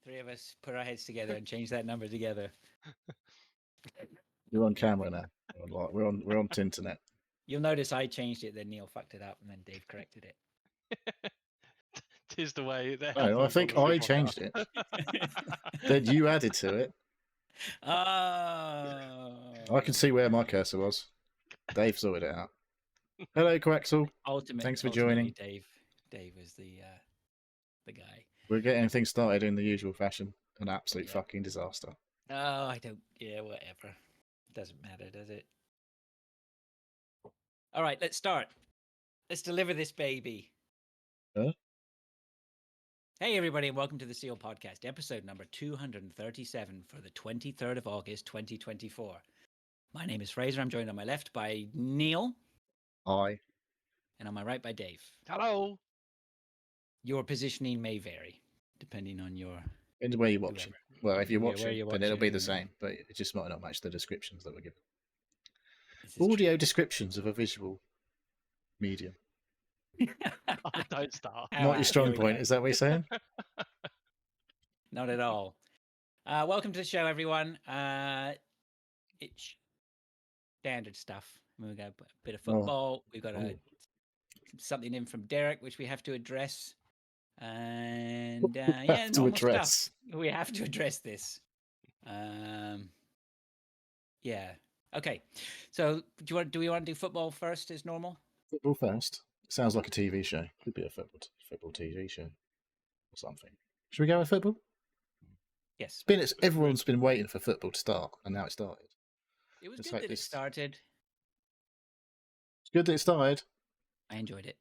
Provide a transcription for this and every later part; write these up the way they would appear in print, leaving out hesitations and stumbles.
Three of us put our heads together and change that number together. You're on camera now. We're on internet. You'll notice I changed it, then Neil fucked it up, and then Dave corrected it. Tis the way that No, I think I changed it. Then you added to it. Oh. I can see where my cursor was. Dave sorted it out. Hello, Quaxel. Thanks for joining. Dave was the guy. We're getting things started in the usual fashion. An absolute fucking disaster. Oh, I don't. Yeah, whatever. Doesn't matter, does it? All right, let's start. Let's deliver this baby. Huh? Hey, everybody, and welcome to the Seal Podcast, episode number 237 for the 23rd of August, 2024. My name is Fraser. I'm joined on my left by Neil. Hi. And on my right by Dave. Hello. Your positioning may vary, depending on your... And where you're watching. Well, if you're watching, then it'll be the watching. same, but it just might not match the descriptions that we're given. Audio descriptions of a visual medium. Oh, don't start. Not your strong point, is that what you're saying? Not at all. Welcome to the show, everyone. It's standard stuff. We've got a bit of football. We've got something in from Derek, which we have to address. And normal stuff. We have to address this. Yeah. Okay. So do we want to do football first as normal? Football first. Sounds like a TV show. Could be a football TV show or something. Should we go with football? Yes. Everyone's been waiting for football to start, and now it started. It was good that it started. It's good that it started. I enjoyed it.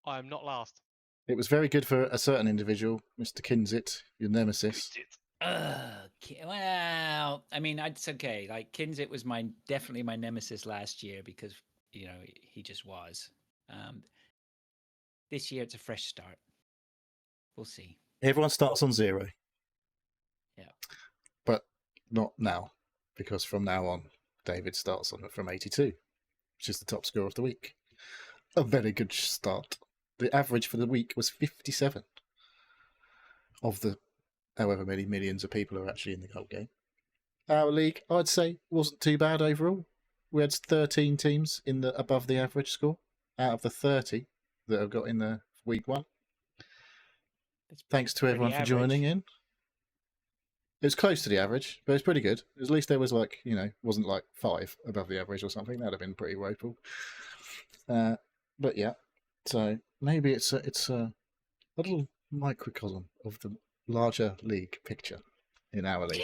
I am not last. It was very good for a certain individual, Mr. Kinzit, your nemesis. Well, I mean, it's okay. Like Kinzit was definitely my nemesis last year because he just was. This year it's a fresh start. We'll see. Everyone starts on 0. Yeah, but not now, because from now on, David starts on from 82, which is the top score of the week. A very good start. The average for the week was 57 of the however many millions of people are actually in the whole game. Our league, I'd say, wasn't too bad overall. We had 13 teams in the above the average score out of the 30 that have got in the week one. Thanks to everyone for joining in. It's close to the average, but it's pretty good. At least there was wasn't like 5 above the average or something. That'd have been pretty woeful. But yeah, so maybe it's a little microcosm of the larger league picture in our league.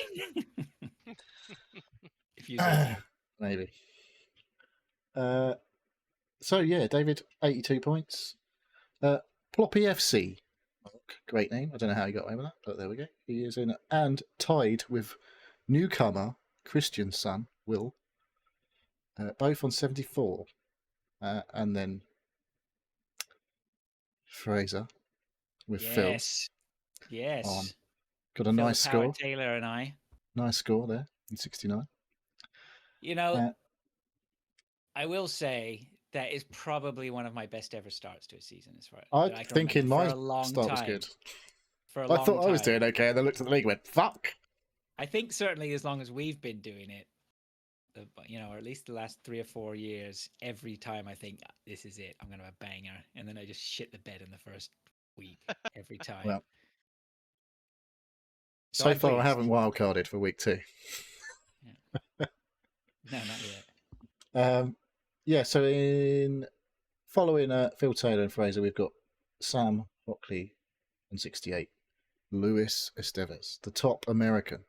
If you say so. Maybe. So yeah, David, 82 points. Ploppy FC. Great name. I don't know how he got away with that, but there we go. He is in it. And tied with newcomer Christian's son, Will. Both on 74. And then Fraser with Phil. Yes. Got a nice score. Taylor and I. Nice score there in 69. I will say that is probably one of my best ever starts to a season. As far I think in my start was good. I thought I was doing okay, and then looked at the league and went, fuck. I think certainly as long as we've been doing it, or at least the last 3 or 4 years, every time I think this is it, I'm going to have a banger, and then I just shit the bed in the first week every time. Well, so far I haven't wildcarded for week 2. Yeah. No, not yet. So in following Phil Taylor and Fraser, we've got Sam Hockley on 68, Luis Estevez, the top American.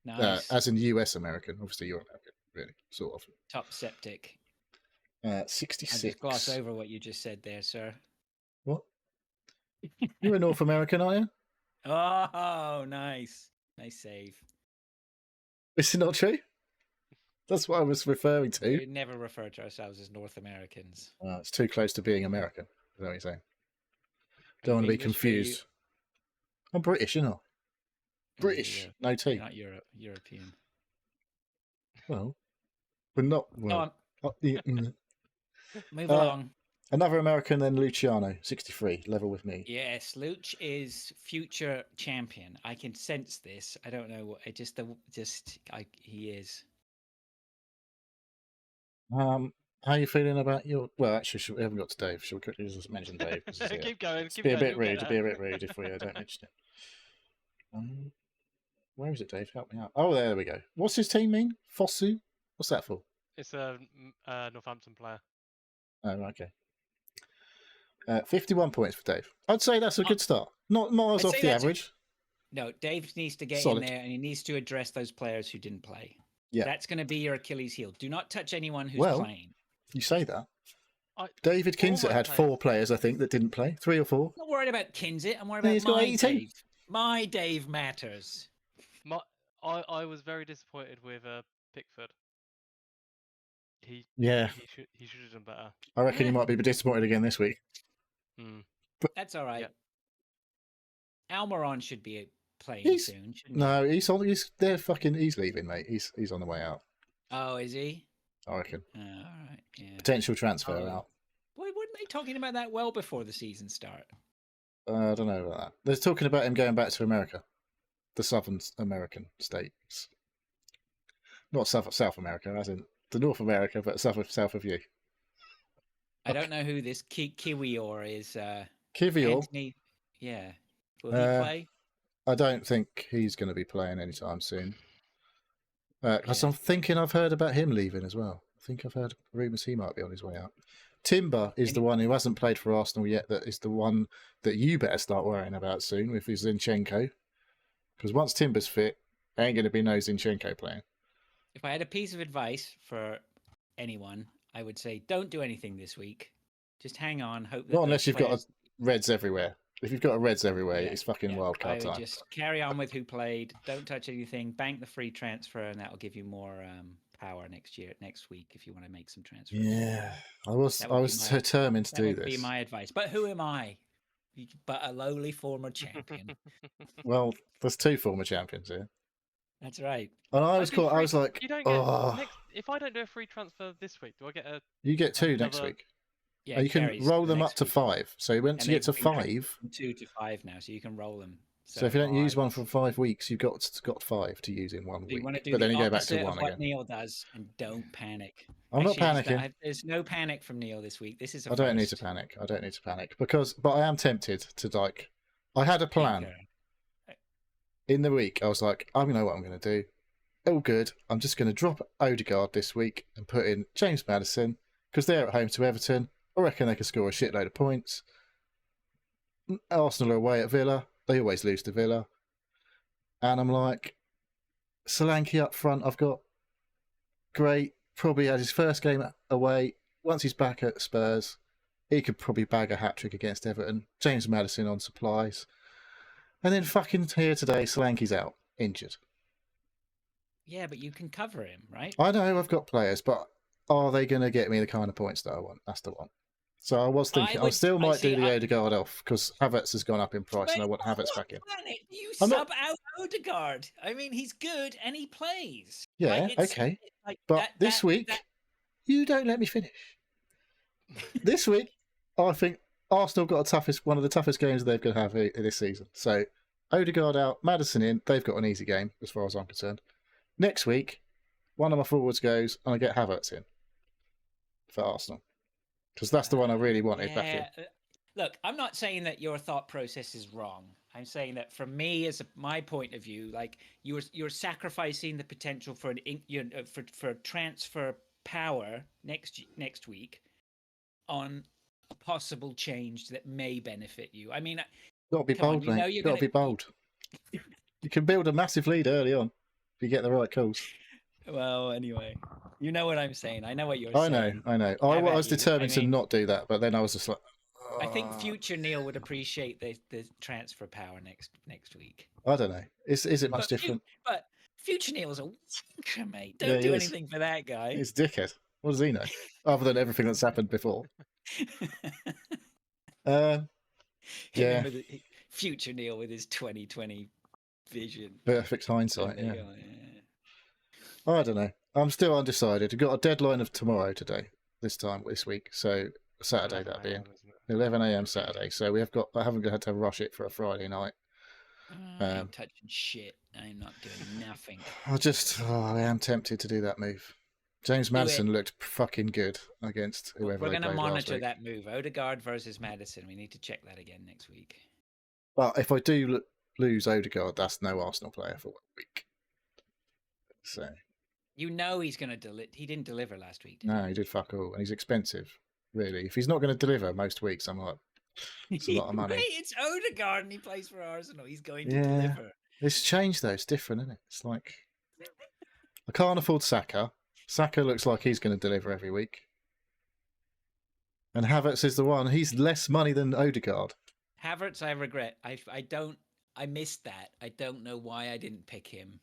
Nice. As in US American. Obviously, you're American, really, sort of. Top septic. 66. I just gloss over what you just said there, sir. What? You're a North American, are you? Oh, nice. Nice save. Is it not true? That's what I was referring to. We never refer to ourselves as North Americans. It's too close to being American. Is that what you're saying? Don't want to be confused. I'm British, you know. British, no T. Not European. Well, we're not. Well, Move along. Another American than Luciano, 63, level with me. Yes, Luch is future champion. I can sense this. I don't know what. He is. How are you feeling about your? Well, actually, we haven't got to Dave. Shall we quickly just mention Dave? Keep going. It'd Keep be a going. bit You'll get rude. It'd be a bit rude if we don't mention it. Where is it, Dave? Help me out. Oh, there we go. What's his team mean? Fosu? What's that for? It's a Northampton player. Oh, okay. 51 points for Dave. I'd say that's a good start. Not miles I'd off say the that's- average. No, Dave needs to get Solid. in there and he needs to address those players who didn't play. Yeah. That's going to be your Achilles heel. Do not touch anyone who's Well, playing. You say that. I- David all Kinset my had players- 4 players, I think, that didn't play. 3 or 4. I'm not worried about Kinsit. I'm worried Yeah, about he's got my 82. Dave. My Dave matters. I was very disappointed with Pickford. He should have done better. I reckon he might be disappointed again this week. That's all right. Yeah. Almiron should be playing He's- soon, shouldn't No, he's leaving, mate. He's on the way out, he? Oh, is he? I reckon. All right. Yeah. Potential transfer Oh. out. Why weren't they talking about that well before the season start? I don't know about that. They're talking about him going back to America. The Southern American states. Not South America, as in the North America, but south of you. I don't know who this Kiwior is. Kivior, Anthony. Yeah. Will he Uh, play? I don't think he's going to be playing anytime soon. Because Yeah. I'm thinking I've heard about him leaving as well. I think I've heard rumours he might be on his way out. Timber is the one who hasn't played for Arsenal yet. That is the one that you better start worrying about soon with his Zinchenko. Because once Timber's fit, there ain't going to be no Zinchenko playing. If I had a piece of advice for anyone, I would say don't do anything this week. Just hang on. Hope that Not unless those you've got players- Reds everywhere. If you've got a Reds everywhere, Yeah, it's fucking yeah. wild I card would time. just carry on with who played. Don't touch anything. Bank the free transfer, and that will give you more power next week if you want to make some transfers. Yeah, I was That would be my- determined to That do would be this. my advice. But who am I? But a lowly former champion. Well, there's 2 former champions here, That's right. and I I was do caught. I free- was like, You don't get oh, if I don't do a free transfer this week, do I get a? you get 2 next another- week. Yeah, You can carries roll for them up next to week. 5. So once And you get to they've been 5, from 2 to 5 now, so you can roll them. so if you don't use one for for 5 weeks, you've got 5 to use in 1 So you week. want to do But then the you go back to opposite 1 of what again. Neil does, and don't panic. I'm not Actually, panicking. there's no panic from Neil this week. This is a I don't need to first. panic. I don't need to panic but I am tempted to like. I had a plan Tinker. in the week. I was like, I know what I'm going to do. All good. I'm just going to drop Odegaard this week and put in James Maddison because they're at home to Everton. I reckon they can score a shitload of points. Arsenal are away at Villa. They always lose to Villa. And I'm like, Solanke up front, I've got great. Probably had his first game away. Once he's back at Spurs, he could probably bag a hat-trick against Everton. James Maddison on supplies. And then fucking here today, Solanke's out, injured. Yeah, but you can cover him, right? I know I've got players, but are they going to get me the kind of points that I want? That's the one. So I was thinking, I still might do the Odegaard off because Havertz has gone up in price and I want Havertz back in. Planet you I'm sub not- out Odegaard. I mean, he's good and he plays. Yeah, Like, it's- okay. like, But this week, you don't let me finish. This week, I think Arsenal got one of the toughest games they're going to have this season. So Odegaard out, Maddison in. They've got an easy game as far as I'm concerned. Next week, one of my forwards goes and I get Havertz in for Arsenal because that's the one I really wanted back in. Look, I'm not saying that your thought process is wrong. I'm saying that from me, my point of view, like you're sacrificing the potential for for transfer power next week on a possible change that may benefit you. I mean, Got to be come on, bold, you know mate. you're Got to be bold. You can build a massive lead early on if you get the right calls. well, anyway, you know what I'm saying. I know what you're I saying. know. I How about was you? determined I mean- to not do that, but then I was just like, I think future Neil would appreciate the transfer power next week. I don't know. Is it much But different? But future Neil's a wanker, mate. Yeah, Don't he do is. anything for that guy. He's a dickhead. What does he know? Other than everything that's happened before. Him Yeah. with future Neil with his 2020 vision. Perfect hindsight, There you yeah. go, yeah. I don't know. I'm still undecided. We've got a deadline of tomorrow this week. So Saturday 11 that being a.m., isn't it? 11 a.m. Saturday. So I haven't had to rush it for a Friday night. I ain't touching shit. I'm not doing nothing. I am tempted to do that move. James Maddison looked fucking good against whoever We're they going to played last monitor week. that move. Odegaard versus Maddison. We need to check that again next week. But if I do lose Odegaard, that's no Arsenal player for 1 week. So you know he's going to he didn't deliver last week. No, he did fuck all, and he's expensive. Really, if he's not going to deliver most weeks, I'm like, it's a lot of money. Wait, it's Odegaard and he plays for Arsenal. He's going to deliver. It's changed though. It's different, isn't it? It's like I can't afford Saka. Saka looks like he's going to deliver every week. And Havertz is the one. He's less money than Odegaard. Havertz, I regret. I missed that. I don't know why I didn't pick him.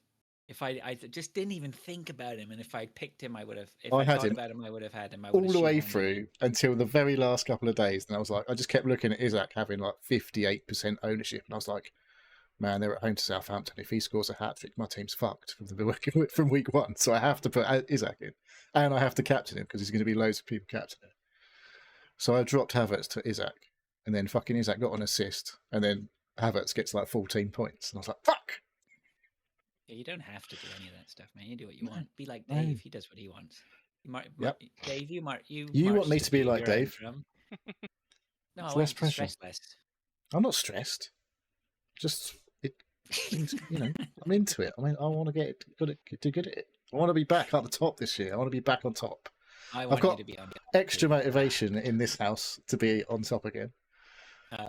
If I just didn't even think about him, and if I picked him, I would have. If I thought about him, I would have had him. All the way through until the very last couple of days, and I was like, I just kept looking at Isaac having like 58% ownership, and I was like, man, they're at home to Southampton. If he scores a hat trick, my team's fucked from week one. So I have to put Isaac in, and I have to captain him because there's going to be loads of people captaining him. So I dropped Havertz to Isaac, and then fucking Isaac got an assist, and then Havertz gets like 14 points, and I was like, fuck. Yeah, you don't have to do any of that stuff, man. You do what you want. Be like Dave. He does what he wants. Dave, you want me to be like Dave? No, I want to stress less. I'm not stressed. Just I'm into it. I mean, I want to get good at it. I want to be back at the top this year. I want to be back on top. I've got extra motivation in this house to be on top again.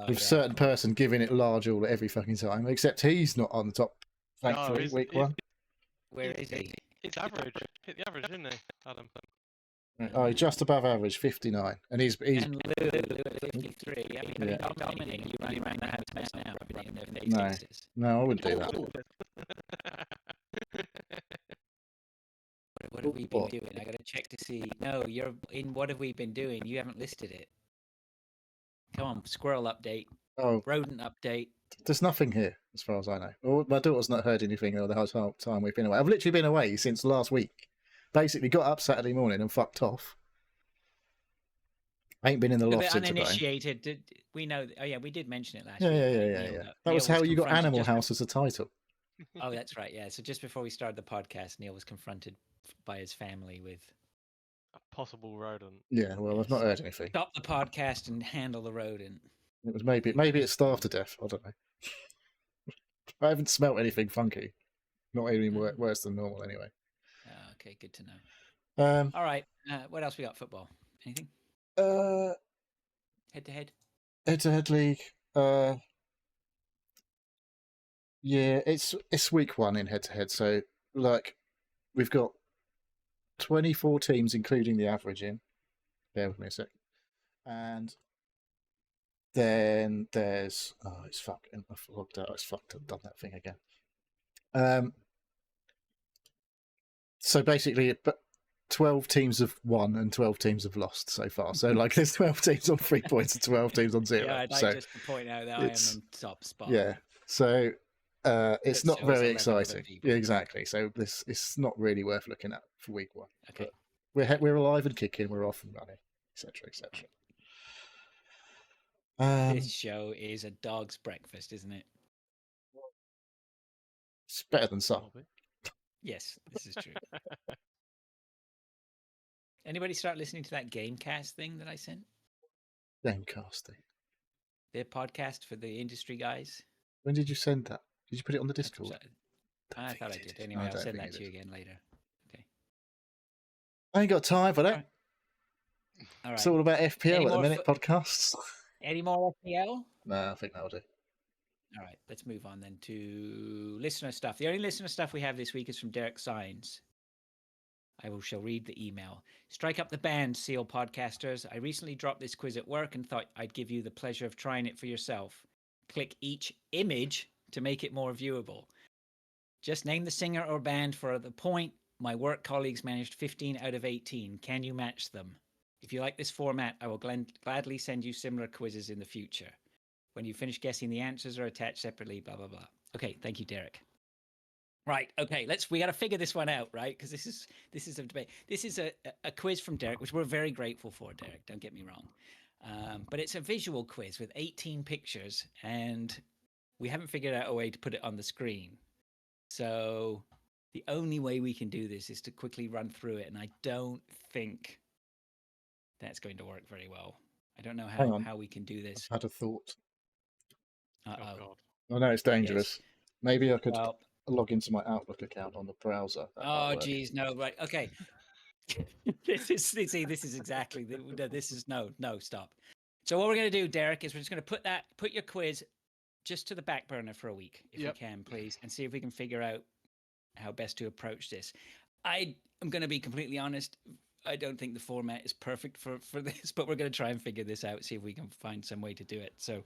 With a certain person giving it large all every fucking time, except he's not on the top. Thankfully, week one. Where is he? It's average. Hit the average, isn't he, Adam? Oh, he's just above average, 59, and he's and Lou at 53. I mean, yeah. Dominating. You running around the house mess now. No, I wouldn't do that. What have we been doing? I got to check to see. No, you're in. What have we been doing? You haven't listed it. Come on, squirrel update. Oh, rodent update. There's nothing here, as far as I know. Well, my daughter's not heard anything the whole time we've been away. I've literally been away since last week. Basically, got up Saturday morning and fucked off. I ain't been in the loft since uninitiated. We know. Oh yeah, we did mention it last week. Yeah. That was how you got Animal House as a title. Oh, that's right. Yeah. So just before we started the podcast, Neil was confronted by his family with a possible rodent. Yeah. Well, I've not heard anything. Stop the podcast and handle the rodent. It was maybe it starved to death. I don't know. I haven't smelt anything funky. Not any worse than normal, anyway. Okay, good to know. All right. What else we got? Football? Anything? Head to head. Head to head league. Yeah, it's week one in head to head. So like, we've got 24 teams, including the average in. Bear with me a sec. And then there's it's fucking I've logged out. It's fucked. I've done that thing again. So basically, 12 teams have won and 12 teams have lost so far. So like, there's 12 teams on 3 points and 12 teams on 0. Yeah, I'd like just to point out that I am in top spot. Yeah. So it's not very exciting. Yeah, exactly. So it's not really worth looking at for week one. Okay. But we're alive and kicking. We're off and running, etc., etc. This show is a dog's breakfast, isn't it? It's better than some. Yes, this is true. Anybody start listening to that Gamecast thing that I sent? Gamecasting. The podcast for the industry guys. When did you send that? Did you put it on the Discord? I thought I did. Anyway, I'll send that to you again later. Okay. I ain't got time for that. All right. It's all about FPL at the minute, podcasts. Any more FPL? No, I think that'll do. All right, let's move on then to listener stuff. The only listener stuff we have this week is from Derek Sines. Shall read the email. Strike up the band, SEAL podcasters. I recently dropped this quiz at work and thought I'd give you the pleasure of trying it for yourself. Click each image to make it more viewable. Just name the singer or band for the point. My work colleagues managed 15 out of 18. Can you match them? If you like this format, I will gladly send you similar quizzes in the future. When you finish guessing, the answers are attached separately, blah, blah, blah. Okay, thank you, Derek. Right. Okay. We got to figure this one out, right? Because this is a debate. This is a quiz from Derek, which we're very grateful for, Derek. Don't get me wrong, but it's a visual quiz with 18 pictures, and we haven't figured out a way to put it on the screen. So the only way we can do this is to quickly run through it, and I don't think that's going to work very well. I don't know how we can do this. I've had a thought. Oh God. I know it's dangerous. Yes. Maybe I could log into my Outlook account on the browser. Oh, geez, no, right, okay. This is exactly no, stop. So what we're going to do, Derek, is we're just going to put your quiz just to the back burner for a week, if we can, please, and see if we can figure out how best to approach this. I am going to be completely honest. I don't think the format is perfect for this, but we're going to try and figure this out, see if we can find some way to do it. So,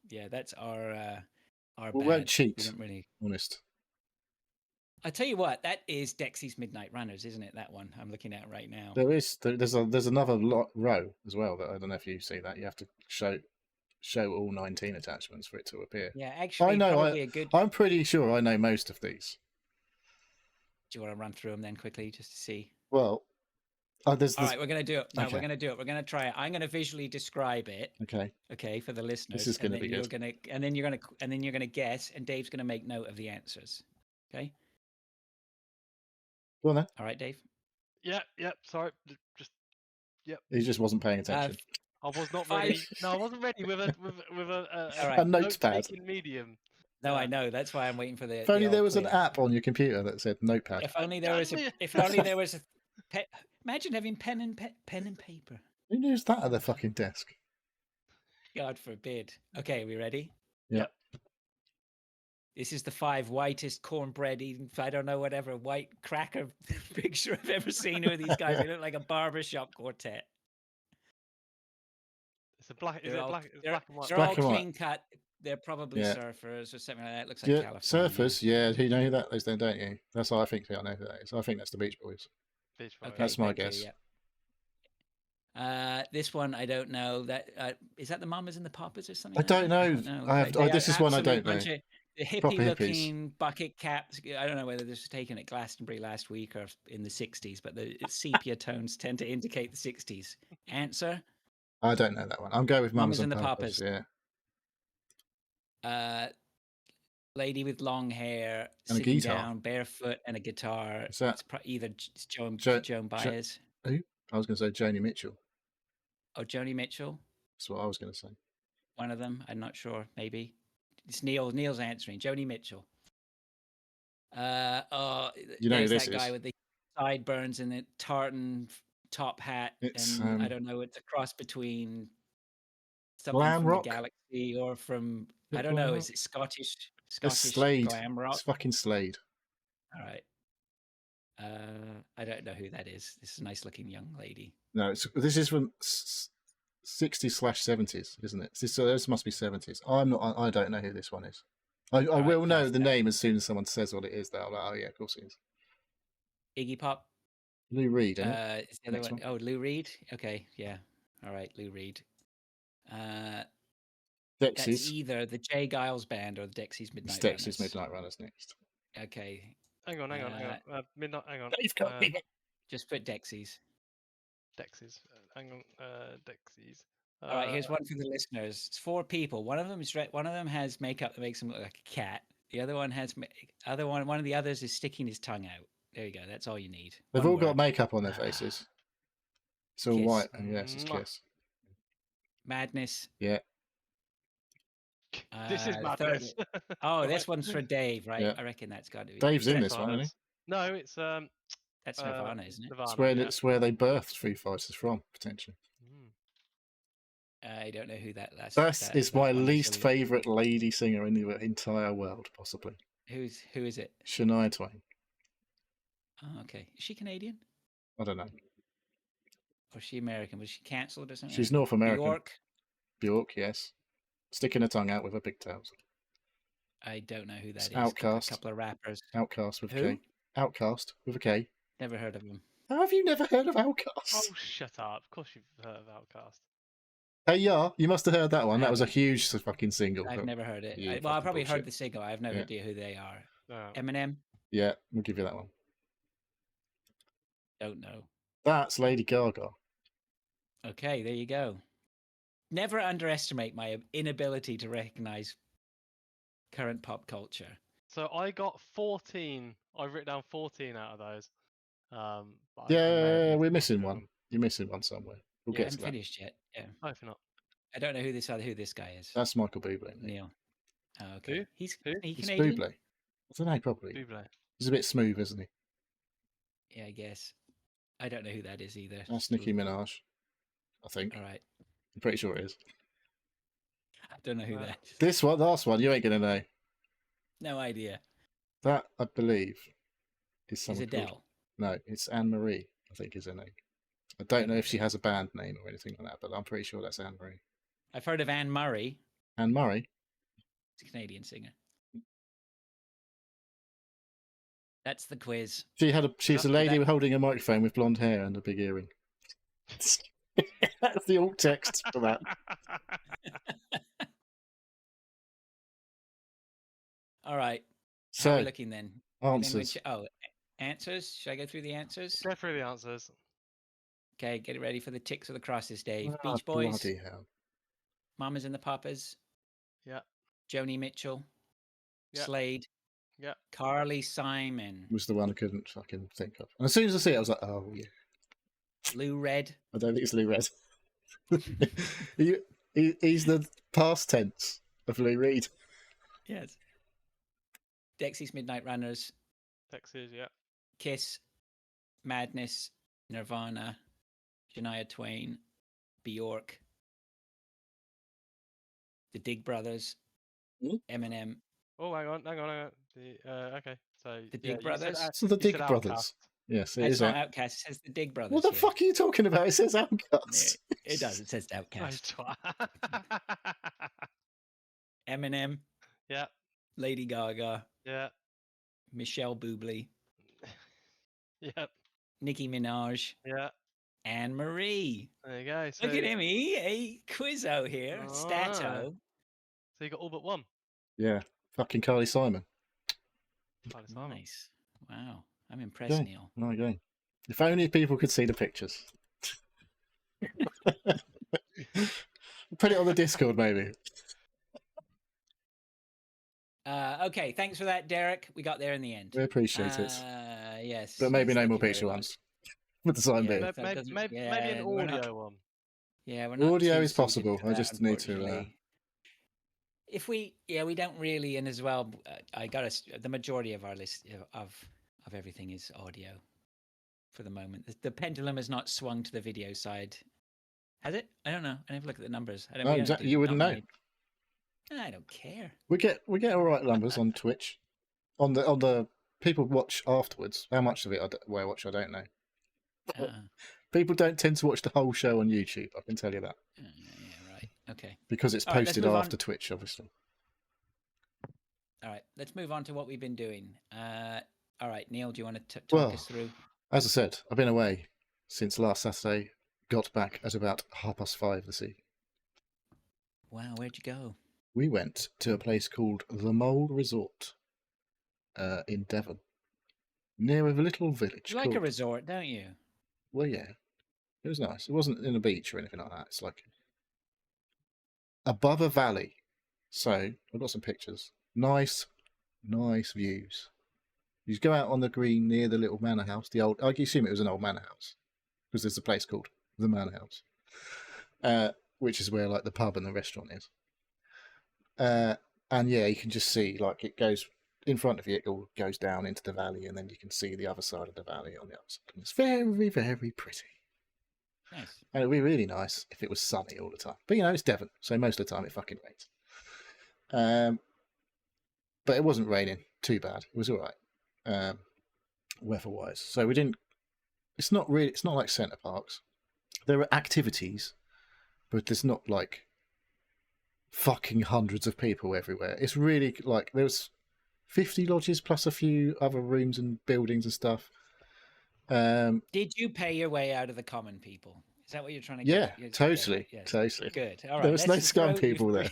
yeah, that's our we won't cheat. We don't really. Honest. I tell you what, that is Dexy's Midnight Runners, isn't it? That one I'm looking at right now. There's another row as well that I don't know if you see that. You have to show all 19 attachments for it to appear. Yeah, actually, I'm pretty sure I know most of these. Do you want to run through them then quickly just to see? Well, all right, we're going to do it. No, okay. We're going to do it. We're going to try it. I'm going to visually describe it. Okay. Okay, for the listeners. This is going to be good. And then you're going to guess, and Dave's going to make note of the answers. Okay. Go on then. All right, Dave. Yep. Sorry, yep. He just wasn't paying attention. I was not ready. No, I wasn't ready with a notepad. Medium. No, I know. That's why I'm waiting for the. If only there was an app on your computer that said notepad. If only there was a. Imagine having pen and paper. Who knows that at their fucking desk? God forbid. Okay, are we ready? Yep. This is the 5 whitest cornbread eating, I don't know, whatever, white cracker picture I've ever seen of these guys. They look like a barbershop quartet. It's a black. Is it black? It's black and white. They're all clean cut. They're probably surfers or something like that. It looks like California. Surfers, yeah. You know who that is then, don't you? That's what I think. I know who that is. I think that's the Beach Boys. Beach Boys. Okay, that's my guess. This one I don't know. That is that the Mamas and the Papas or something? I don't know. This is one I don't know. The hippie-looking bucket caps. I don't know whether this was taken at Glastonbury last week or in the 60s, but the sepia tones tend to indicate the 60s. Answer? I don't know that one. I'm going with Mamas and the Papas. Yeah. Lady with long hair, and sitting down, barefoot, and a guitar. Is that either Joan Baez? Who? I was going to say Joni Mitchell. Oh, Joni Mitchell? That's what I was going to say. One of them. I'm not sure. Maybe. It's Neil. Neil's answering. Joni Mitchell. You know who this that guy with the sideburns and the tartan top hat. And I don't know. It's a cross between something from the Galaxy or from I don't know. Is it Scottish Slade. glam rock? It's fucking Slade. All right. I don't know who that is. This is a nice looking young lady. No, this is from 60s/70s, isn't it? So this must be 70s. I don't know who this one is. I will know the name as soon as someone says what it is. Though, like, oh yeah, of course it is. Iggy Pop. Lou Reed. Is the other one? Oh, Lou Reed. Okay, yeah. All right, Lou Reed. Dexys. That's either the Jay Giles Band or the Dexys Midnight Runners. Dexys Midnight Runners next. Okay. Hang on. Midnight. Hang on. Just put Dexys. Dexys. Hang on. Dexys. All right. Here's one for the listeners. It's 4 people. One of them has makeup that makes him look like a cat. The other one has one of the others is sticking his tongue out. There you go. That's all you need. They've all got makeup on their faces. It's all white. And yes, it's Kiss. Madness. Yeah. This is Madness. This one's for Dave, right? Yeah. I reckon that's got to be. Dave's in this one, isn't he? No, it's that's Nirvana, isn't it? Nirvana, it's where they birthed Foo Fighters from, potentially. I don't know who that last. That is my least favourite lady singer in the entire world, possibly. Who is it? Shania Twain. Oh, okay. Is she Canadian? I don't know. Or is she American? Was she cancelled or something? She's North American. Bjork, yes. Sticking her tongue out with her pigtails. I don't know who that is. Outcast. A couple of rappers. Outcast with who? a K. Outcast with a K. Never heard of them. How have you never heard of Outcast? Oh, shut up. Of course you've heard of Outcast. Hey, yeah, you must have heard that one. That was a huge fucking single. I've never heard it. I probably heard the single. I have no idea who they are. Eminem. Yeah, we'll give you that one. Don't know. That's Lady Gaga. Okay, there you go. Never underestimate my inability to recognize current pop culture. So I got 14. I've written down 14 out of those. But I may have Yeah, missed we're one or missing two of one. them. You're missing one somewhere. We'll I get haven't to that. finished yet. Yeah. Hopefully not. I don't know who this guy is. That's Michael Bublé. Mate. Neil. Oh, okay. Who? He's Who? he It's Canadian? Bublé. I don't know, probably. Bublé. He's a bit smooth, isn't he? Yeah, I guess. I don't know who that is either. That's Nicki Minaj, I think. All right. I'm pretty sure it is. I don't know who that is. This one, last one, you ain't going to know. No idea. That, I believe, is Is someone Adele. called... No, it's Anne-Marie, I think is her name. I don't know if she has a band name or anything like that, but I'm pretty sure that's Anne-Marie. I've heard of Anne Murray. Anne Murray? She's a Canadian singer. That's the quiz. She's a lady holding a microphone with blonde hair and a big earring. That's the alt text for that. All right. How So, are we looking then? answers. Answers. Should I go through the answers? Go through the answers. Okay, get it ready for the ticks or the crosses, Dave. Ah, Beach Boys, bloody hell. Mamas and the Papas, Yeah. Joni Mitchell, Yeah. Slade, Yeah. Carly Simon, Was the one I couldn't fucking think of. And as soon as I see it, I was like, oh, yeah. Lou Red. I don't think it's Lou Red. He's the past tense of Lou Reed. Yes. Dexys Midnight Runners, Texas, yeah. Kiss, Madness, Nirvana, Shania Twain, Bjork, the Dig Brothers, Eminem. Oh, hang on. Okay. So The yeah, Dig Brothers? So the you Dig said Brothers. Outcast. Yes, it It's is. not Outcast. It says the Dig Brothers. What the here. fuck are you talking about? It says Outcast. It does. It says Oh, Outcast. twat. Eminem, Yeah. Lady Gaga, Yeah. Michelle Bublé, Yep. Nicki Minaj, Yeah. Anne Marie. There you go. So, Look at him. A quiz out here. Oh, Stato. So you got all but one. Yeah, fucking Carly Simon. Carly Simon. Nice. Wow. I'm impressed, Okay. Neil. There you go. If only people could see the pictures. Put it on the Discord, maybe. Okay, thanks for that, Derek. We got there in the end. We appreciate it. Yes. But maybe yes, no thank more you very picture much. ones. For the time Yeah, being. that doesn't- Maybe yeah, an we're not- audio one. Yeah, we're not Audio too is suited possible. to I that, just need to, unfortunately. If we don't really, and as well, the majority of our list of everything is audio for the moment. The pendulum has not swung to the video side, has it? I don't know. I never look at the numbers. I don't. No, we don't exactly. do- You wouldn't not know. many- I don't care. We get all right numbers on Twitch. On the people watch afterwards. How much of it I watch, I don't know. People don't tend to watch the whole show on YouTube. I can tell you that. Yeah, right. Okay. Because it's All right, let's posted move on. after Twitch, obviously. All right, let's move on to what we've been doing. All right, Neil, do you want to talk us through? As I said, I've been away since last Saturday. Got back at about 5:30 this evening. Wow, where'd you go? We went to a place called the Mole Resort in Devon, near a little village. You like a resort, don't you? Well, yeah, it was nice. It wasn't in a beach or anything like that. It's like above a valley. So I've got some pictures. Nice views. You go out on the green near the little manor house. I assume it was an old manor house because there's a place called the Manor House, which is where like the pub and the restaurant is. And yeah, you can just see like it goes in front of you. It all goes down into the valley, and then you can see the other side of the valley on the other side. And it's very, very pretty. Nice. And it'd be really nice if it was sunny all the time. But you know, it's Devon, so most of the time it fucking rains. But it wasn't raining too bad. It was all right, weather-wise. So we didn't. It's not like Centre Parks. There are activities, but there's not like fucking hundreds of people everywhere. It's really like there was 50 lodges plus a few other rooms and buildings and stuff. Did you pay your way out of the common people? Is that what you're trying to Yeah, get? totally, Yes. totally. Good. All right. There was no scum people there.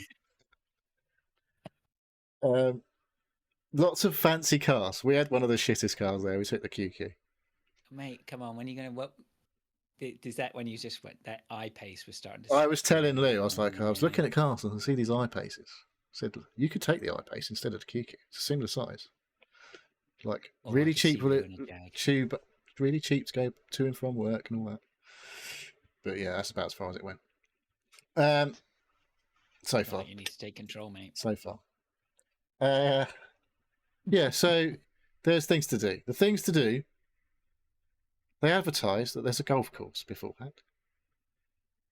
Lots of fancy cars. We had one of the shittest cars there. We took the QQ. Mate, come on. When are you going to... What? Is that when you just went... That I-Pace was starting to... I was telling Lou, I was looking at cars and I see these I-Paces. I said, you could take the I-Pace instead of the QQ. It's a similar size. Like, really cheap. Really cheap to go to and from work and all that. But yeah, that's about as far as it went. So far. You need to take control, mate. So far. Yeah, so there's things to do. The things to do, they advertised that there's a golf course beforehand.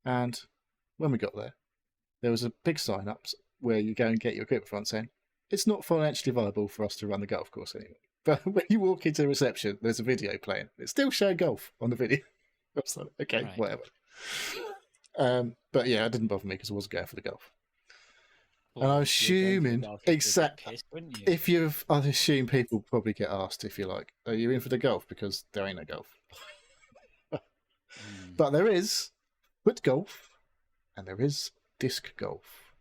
And when we got there was a big sign up where you go and get your equipment front saying, it's not financially viable for us to run the golf course anymore. But when you walk into the reception, there's a video playing. It's still showing golf on the video. I was like, okay, right. Whatever. But yeah, it didn't bother me because I wasn't going for the golf. Well, and I'm assuming, I assume people probably get asked if you're like, are you in for the golf? Because there ain't no golf. But there is foot golf and there is disc golf.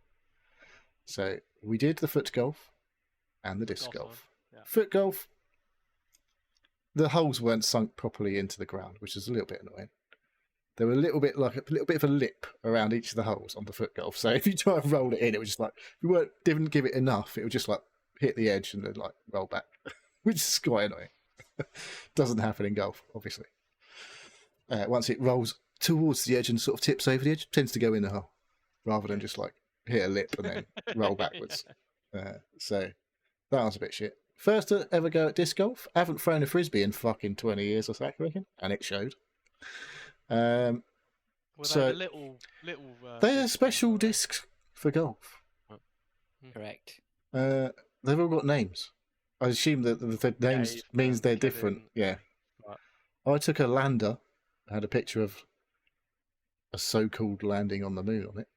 So we did the foot golf and the disc golf. Yeah. Foot golf, the holes weren't sunk properly into the ground, which is a little bit annoying. There were a little bit of a lip around each of the holes on the foot golf. So if you try and roll it in, it was just like, if you didn't give it enough, it would just like hit the edge and then like roll back, which is quite annoying. Doesn't happen in golf, obviously. Once it rolls towards the edge and sort of tips over the edge, it tends to go in the hole rather than just like hit a lip and then roll backwards. So that was a bit shit. First to ever go at disc golf. I haven't thrown a frisbee in fucking 20 years or so, I reckon, and it showed. Well, so the little they are special discs for golf. Correct. They've all got names. I assume that the names means they're different. Yeah. Right. I took a lander. I had a picture of a so-called landing on the moon on it.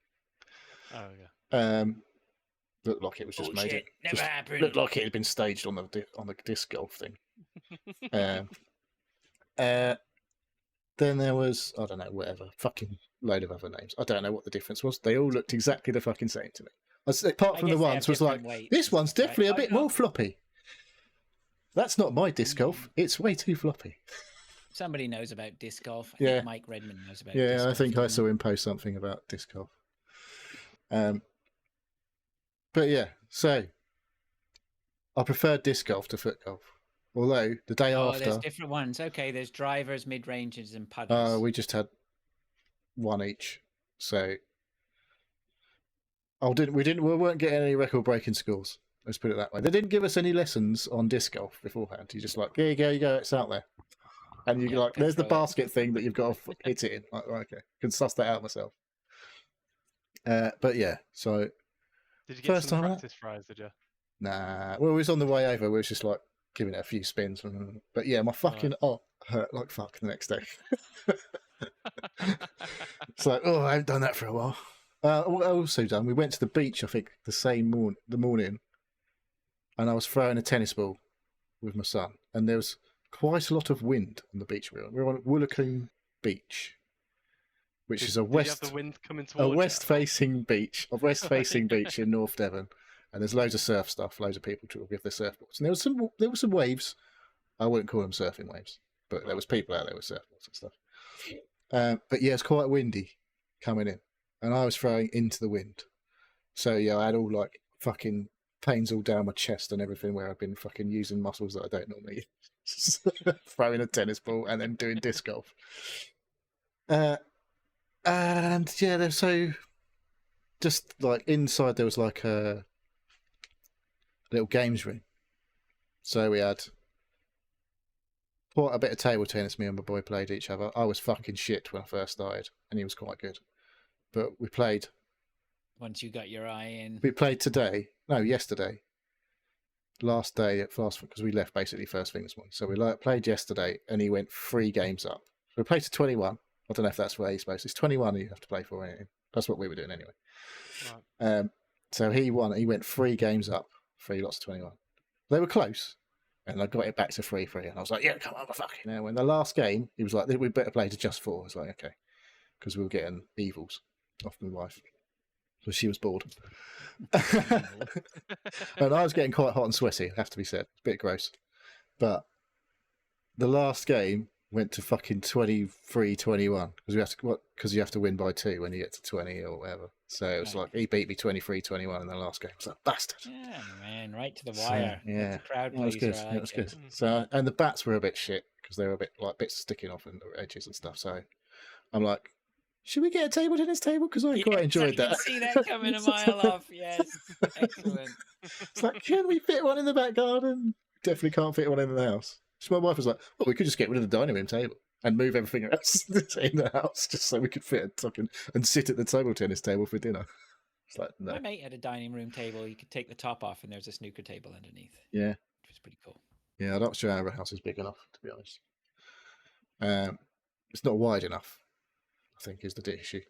Oh yeah. Looked like it was just made. Never happened. Looked like it had been staged on the disc golf thing. Then there was, I don't know, whatever, fucking load of other names. I don't know what the difference was. They all looked exactly the fucking same to me. Apart from the ones was like, this one's definitely a bit more floppy. That's not my disc golf. It's way too floppy. Somebody knows about disc golf. I think Mike Redmond knows about disc golf. Yeah, I think I saw him post something about disc golf. But yeah, so I prefer disc golf to foot golf. Although the day after, there's different ones. Okay, there's drivers, mid ranges, and putters. We just had one each. So we weren't getting any record-breaking scores. Let's put it that way. They didn't give us any lessons on disc golf beforehand. You just like, here you go, it's out there, and you're like, there's the basket thing that you've got to hit it in. Like, okay, can suss that out myself. But yeah, so did you get some practice fries? Did you? Nah. Well, it was on the way over. We was just like giving it a few spins, but yeah, my fucking hurt like fuck the next day. It's like, I haven't done that for a while. What I also done? We went to the beach. I think the morning, and I was throwing a tennis ball with my son, and there was quite a lot of wind on the beach. We were on Woolacombe Beach, which is a west-facing beach in North Devon. And there's loads of surf stuff, loads of people with their surfboards. And there were some waves. I wouldn't call them surfing waves, but there was people out there with surfboards and stuff. But yeah, it's quite windy coming in. And I was throwing into the wind. So yeah, I had all like fucking pains all down my chest and everything where I've been fucking using muscles that I don't normally use. Throwing a tennis ball and then doing disc golf. And yeah, so just like inside there was like a little games room. So we had quite a bit of table tennis. Me and my boy played each other. I was fucking shit when I first started, and he was quite good. But we played. Once you got your eye in. We played yesterday. Last day at Fast because we left basically first thing this morning. So we played yesterday, and he went 3 games up. So we played to 21. I don't know if that's where he's supposed to. It's 21 you have to play for. That's what we were doing anyway. Right. So he won. He went 3 games up. 3 lots of 21. They were close, and I got it back to 3-3. And I was like, "Yeah, come on, fucking hell!" In the last game, he was like, "We better play to just 4." I was like, "Okay," because we were getting evils off my wife. So she was bored. And I was getting quite hot and sweaty, have to be said. A bit gross. But the last game went to fucking 23-21 because you have to win by 2 when you get to 20 or whatever. So it was like he beat me 23-21 in the last game. I was like, bastard. Yeah, man, right to the wire. So, yeah, that's a crowd that was pleaser. good. I like That was good. it. So and the bats were a bit shit because they were a bit like bits sticking off in the edges and stuff. So I'm like, should we get a table tennis table? Because I quite enjoyed that. I can see that coming a mile off. Yes, excellent. It's like, can we fit one in the back garden? Definitely can't fit one in the house. So my wife was like, well, we could just get rid of the dining room table and move everything else in the house just so we could fit a fucking and sit at the table tennis table for dinner. It's like, no. My mate had a dining room table. You could take the top off and there's a snooker table underneath. Yeah. Which was pretty cool. Yeah, I'm not sure our house is big enough, to be honest. It's not wide enough, I think, is the issue.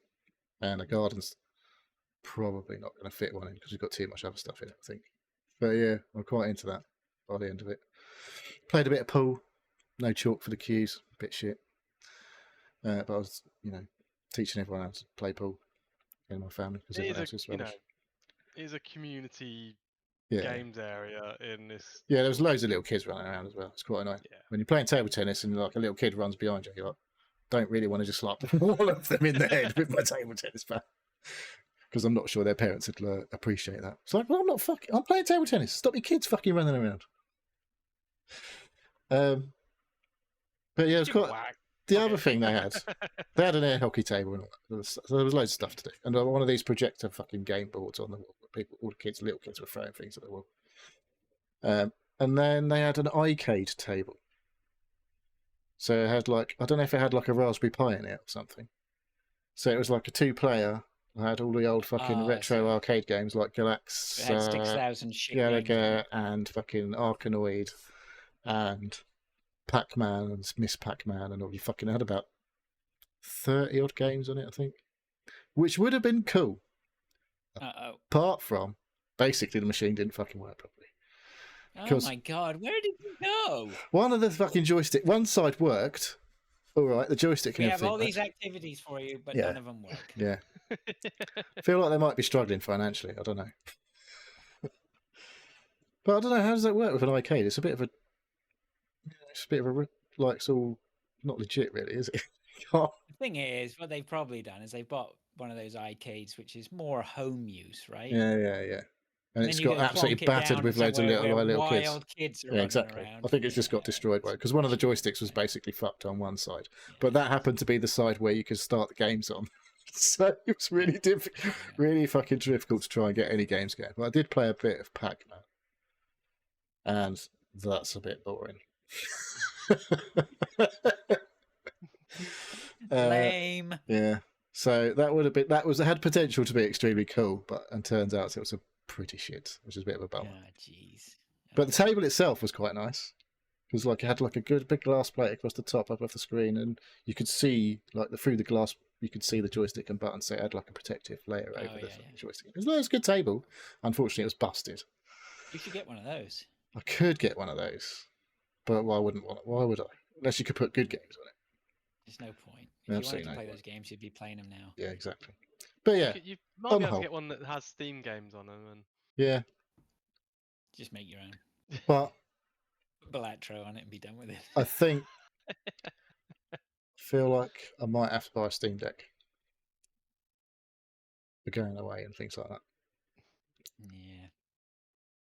And the garden's probably not going to fit one in because we've got too much other stuff in it, I think. But yeah, I'm quite into that by the end of it. Played a bit of pool. No chalk for the cues. Bit shit. But I was, teaching everyone how to play pool in my family because everyone else is rubbish. It is a community Yeah. games area in this. Yeah, there was loads of little kids running around as well. It's quite annoying. Yeah. When you're playing table tennis and like a little kid runs behind you, you're like, don't really want to just like all of them in the head with my table tennis bat. Because I'm not sure their parents would appreciate that. It's like, well, I'm playing table tennis. Stop your kids fucking running around. But yeah, it was quite. The other thing they had an air hockey table and all that. So there was loads of stuff to do. And one of these projector fucking game boards on the wall. All the little kids were throwing things at the wall. And then they had an arcade table. So it had I don't know if it had like a Raspberry Pi in it or something. So it was like a 2-player. I had all the old fucking retro arcade games like Galax, It had 6,000 shit Galaga, and fucking Arkanoid, and Pac-Man and Miss Pac-Man, and all. You fucking had about 30 odd games on it, I think, which would have been cool. Apart from, basically, the machine didn't fucking work properly. Oh my god, where did you go? One of the fucking joystick, one side worked. All right, the joystick and everything. We have all these activities for you, but none of them work. Yeah. I feel like they might be struggling financially. I don't know. But I don't know, how does that work with an arcade? It's a bit of a, like, it's all not legit, really, is it? The thing is, what they've probably done is they've bought one of those arcades, which is more home use, right? Yeah. And it's got absolutely battered with loads of little kids. Yeah, exactly. I think it's just got destroyed by it because one of the joysticks was basically fucked on one side, but that happened to be the side where you could start the games on. So it was really difficult, really fucking difficult to try and get any games going. But I did play a bit of Pac-Man, and that's a bit boring. Lame. Yeah. So it had potential to be extremely cool, and turns out it was a pretty shit, which is a bit of a bummer. Jeez. But the table itself was quite nice. Because it had a good big glass plate across the top above the screen, and you could see through the glass, you could see the joystick and buttons. So it had a protective layer over the joystick. It was a good table. Unfortunately, it was busted. You should get one of those. I could get one of those, but why wouldn't want it? Why would I? Unless you could put good games on it. There's no point. If Absolutely you wanted to play those games, you'd be playing them now. Yeah, exactly. But yeah, you might be able to get one that has Steam games on them. And yeah, just make your own. But Balatro on it and be done with it. I feel like I might have to buy a Steam Deck for going away and things like that. Yeah.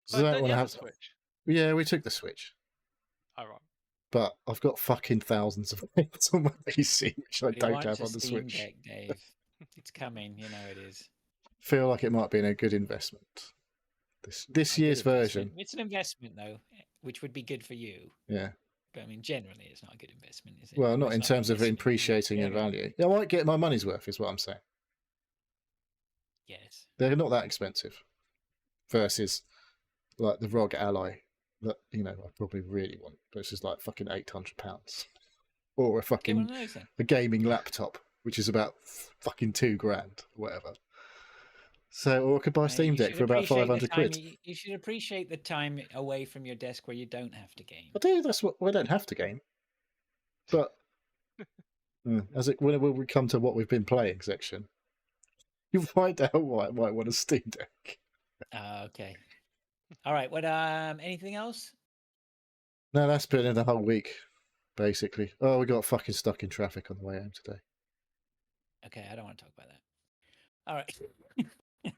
So I don't want to have Switch. Yeah, we took the Switch. Oh, right. But I've got fucking thousands of games on my PC, which I don't have on the Steam Switch. Deck, Dave. It's coming, you know it is. Feel like it might be a good investment. This year's version. It's an investment though, which would be good for you. Yeah. But I mean, generally, it's not a good investment, is it? Well, not in terms of appreciating in value. I might get my money's worth, is what I'm saying. Yes. They're not that expensive. Versus, like, the ROG Ally that, I probably really want. But it's just like fucking £800. Or a gaming laptop, which is about fucking £2,000, whatever. So, or I could buy a Steam Deck for about 500 quid. You should appreciate the time away from your desk where you don't have to game. I do. I don't have to game. But when we come to what we've been playing section, You find out why I might want a Steam Deck. Okay. All right. What? Anything else? No, that's been in the whole week, basically. Oh, we got fucking stuck in traffic on the way home today. Okay, I don't want to talk about that. All right.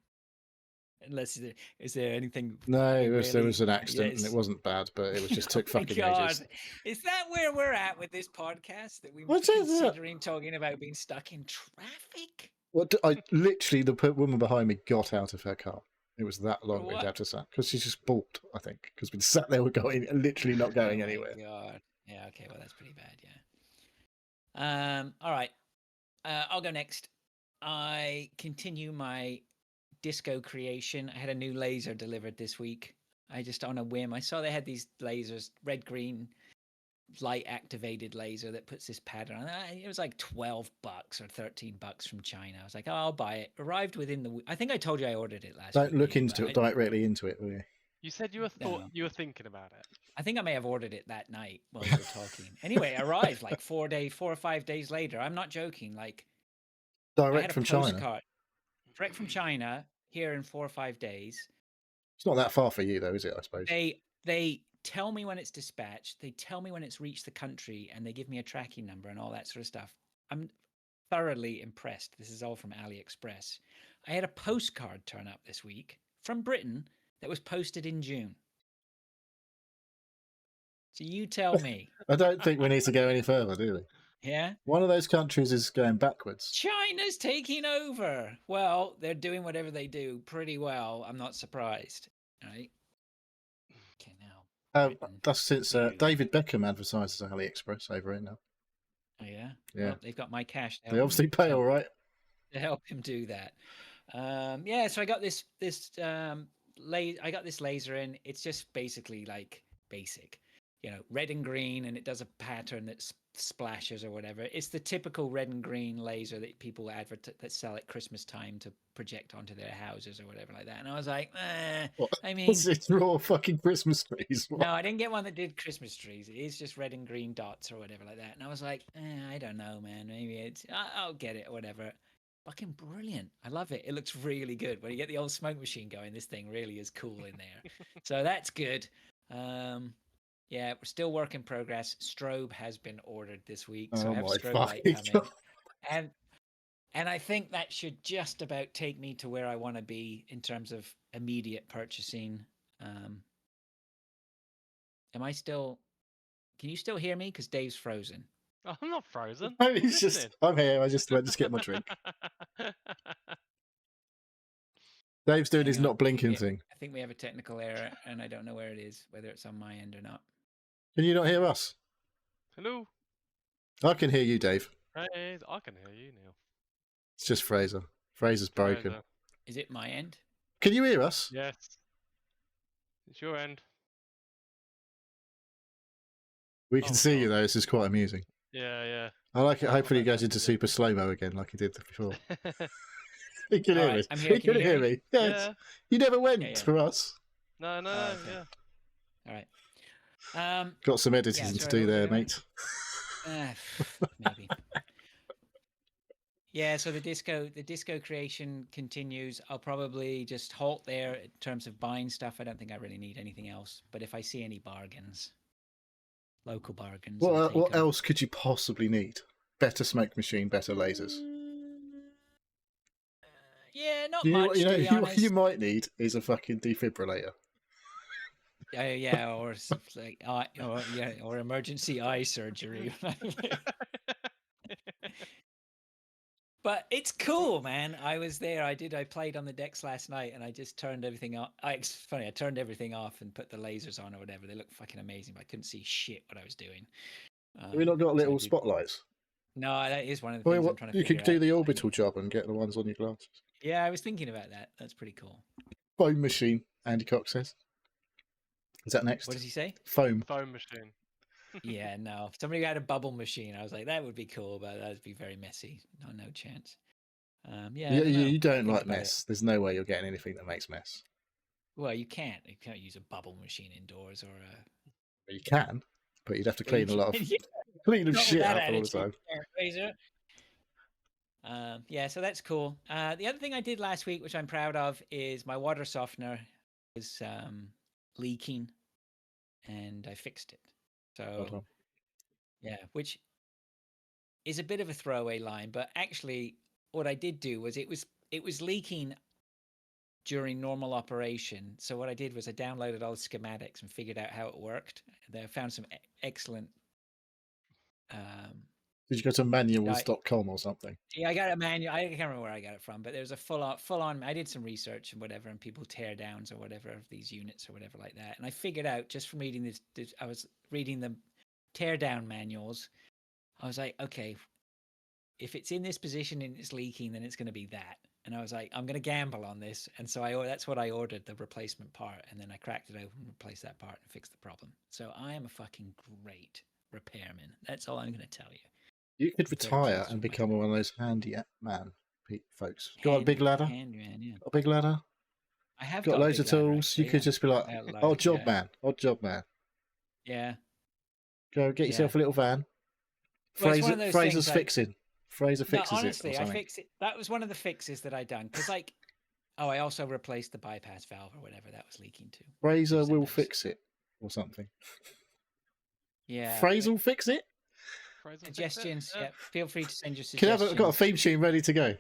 Unless is there anything? No, I mean, there was an really? accident and it Yes. wasn't bad, but it was just took Oh my fucking God. ages. Is that where we're at with this podcast? That we were What's that? considering talking about being stuck in traffic? What? I literally, the woman behind me got out of her car. It was that long For we'd what? have to sat because she's just balked, I think, because we'd sat there, we're going, literally not going Oh my anywhere. God. Yeah. Okay. Well, that's pretty bad. Yeah. All right. I'll go next. I continue my disco creation. I had a new laser delivered this week. I just on a whim. I saw they had these lasers, red, green, light activated laser that puts this pattern on. It was like $12 or $13 from China. I was like, oh, I'll buy it. Arrived within the week. I think I told you I ordered it last week. Don't look into it directly into it, will you? You said you were thinking about it. I think I may have ordered it that night while we were talking. Anyway, it arrived like 4 or 5 days later. I'm not joking. Like Direct from China. Postcard, direct from China here in 4 or 5 days. It's not that far for you, though, is it? I suppose they tell me when it's dispatched. They tell me when it's reached the country, and they give me a tracking number and all that sort of stuff. I'm thoroughly impressed. This is all from AliExpress. I had a postcard turn up this week from Britain that was posted in June. So you tell me. I don't think we need to go any further, do we? Yeah. One of those countries is going backwards. China's taking over. Well, they're doing whatever they do pretty well. I'm not surprised. Right. Okay, now. That's since David Beckham advertises AliExpress over here now. Oh yeah. Yeah. Well, they've got my cash. They obviously pay all right to help him do that. Yeah. So I got this I got this laser in. It's just basically like basic. Red and green, and it does a pattern that splashes or whatever. It's the typical red and green laser that people that sell at Christmas time to project onto their houses or whatever like that. And I was like, I mean, it's raw fucking Christmas trees. No, I didn't get one that did Christmas trees. It is just red and green dots or whatever like that. And I was like, I don't know, man. Maybe I'll get it or whatever. Fucking brilliant. I love it. It looks really good. When you get the old smoke machine going, this thing really is cool in there. So that's good. Yeah, we're still work in progress. Strobe has been ordered this week, so I have strobe light coming. And I think that should just about take me to where I want to be in terms of immediate purchasing. Am I still? Can you still hear me? Because Dave's frozen. I'm not frozen. I'm here. I just went to get my drink. Dave's doing his not blinking thing. I think we have a technical error, and I don't know where it is, whether it's on my end or not. Can you not hear us? Hello. I can hear you, Dave. I can hear you, Neil. It's just Fraser. Fraser's broken. Fraser. Is it my end? Can you hear us? Yes. It's your end. We can see you, though. This is quite amusing. Yeah. I like it. Hopefully, he goes into super slow-mo again, like he did before. He can hear me. I'm here. He can hear me. Yeah. You never went for us. No, okay. yeah. All right. Got some editing to do there, mate. Maybe. Yeah, so the disco creation continues. I'll probably just halt there in terms of buying stuff. I don't think I really need anything else. But if I see any bargains, local bargains. What else could you possibly need? Better smoke machine, better lasers. Yeah, not much. To be honest. What you might need is a fucking defibrillator. Yeah, or like or emergency eye surgery. But it's cool, man. I was there. I played on the decks last night, and I just turned everything off. It's funny. I turned everything off and put the lasers on or whatever. They look fucking amazing, but I couldn't see shit what I was doing. Have we not got little spotlights? No, that is one of the things I'm trying to figure out. You could do the orbital job and get the ones on your glasses. Yeah, I was thinking about that. That's pretty cool. Foam machine, Andy Cox says. Is that next? What does he say? Foam machine. Yeah, no. If somebody had a bubble machine, I was like, that would be cool, but that would be very messy. No chance. You don't like mess. There's no way you're getting anything that makes mess. Well, you can't. You can't use a bubble machine indoors or a. Well, you can, but you'd have to clean a lot of clean of shit up all the time. Yeah, so that's cool. The other thing I did last week, which I'm proud of, is my water softener was leaking, and I fixed it. So yeah, which is a bit of a throwaway line, but actually, what I did do was it was leaking during normal operation. So what I did was I downloaded all the schematics and figured out how it worked. I found some excellent. Did you go to manuals.com or something? Yeah, I got a manual. I can't remember where I got it from, but there's a full on. I did some research and whatever, and people tear downs or whatever of these units or whatever like that. And I figured out just from reading this I was reading the tear down manuals. I was like, okay, if it's in this position and it's leaking, then it's going to be that. And I was like, I'm going to gamble on this. And so that's what I ordered, the replacement part. And then I cracked it open, replaced that part, and fixed the problem. So I am a fucking great repairman. That's all I'm going to tell you. You could retire and become one of those handyman folks. Got a big ladder? Handyman, yeah. A big ladder? I have got loads of tools. Actually, you could just be like, odd job man. Yeah. Go get yourself a little van. Fraser's fixing. Fraser fixes it. Honestly, I fixed it. That was one of the fixes that I done. Because I also replaced the bypass valve or whatever that was leaking to. Fraser will fix it or something. Yeah. Fraser will fix it? Suggestions, yeah. Feel free to send your suggestions. I've got a theme tune ready to go.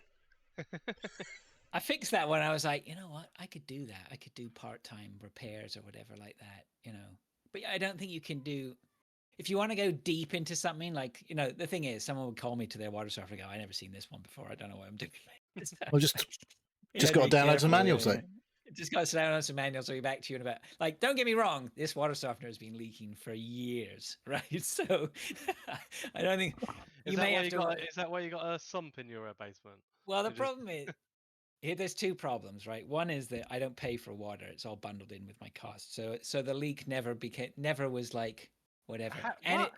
I fixed that one. I was like, you know what? I could do that. I could do part-time repairs or whatever like that, But I don't think you can do... If you want to go deep into something, like, the thing is, someone would call me to their water softener and go, I never seen this one before. I don't know what I'm doing. Well, just got to download some manuals, though. Just got to download some manuals. I'll be back to you in about... Like, don't get me wrong. This water softener has been leaking for years, right? So, I don't think... Is that why you got a sump in your basement? Well, the problem is... There's two problems, right? One is that I don't pay for water; it's all bundled in with my cost. So the leak never was like whatever. How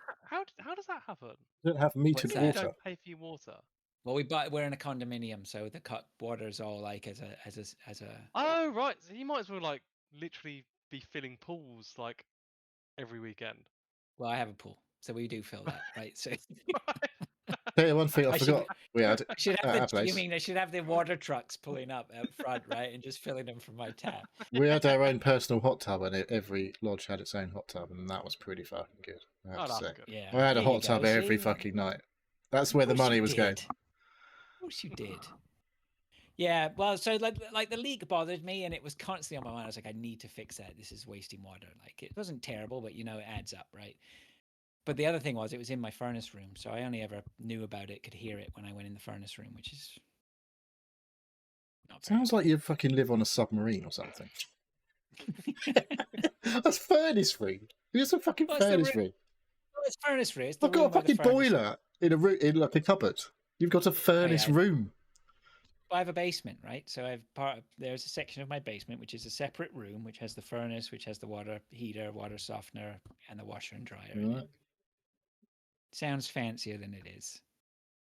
does that happen? You don't have metered water. You don't pay for your water. Well, we're in a condominium, so the water's all like as a. Oh right, so you might as well like literally be filling pools like every weekend. Well, I have a pool, so we do fill that, right? So. Tell you one thing I forgot. We had. You mean I should have the water trucks pulling up out front, right, and just filling them from my tap? We had our own personal hot tub, and every lodge had its own hot tub, and that was pretty fucking good. I have to say. Good. Yeah, I had a hot tub every fucking night. That's where the money was going. Of course you did. Yeah, well, so like the leak bothered me, and it was constantly on my mind. I was like, I need to fix that. This is wasting water. Like, it wasn't terrible, but it adds up, right? But the other thing was, it was in my furnace room, so I only ever knew about it, could hear it when I went in the furnace room, which is not sounds like you fucking live on a submarine or something. That's furnace room. It's a fucking furnace room. Well, it's furnace room. I've got a fucking boiler in like a cupboard. You've got a furnace room. I have a basement, right? So there's a section of my basement which is a separate room, which has the furnace, which has the water heater, water softener, and the washer and dryer in it. Sounds fancier than it is.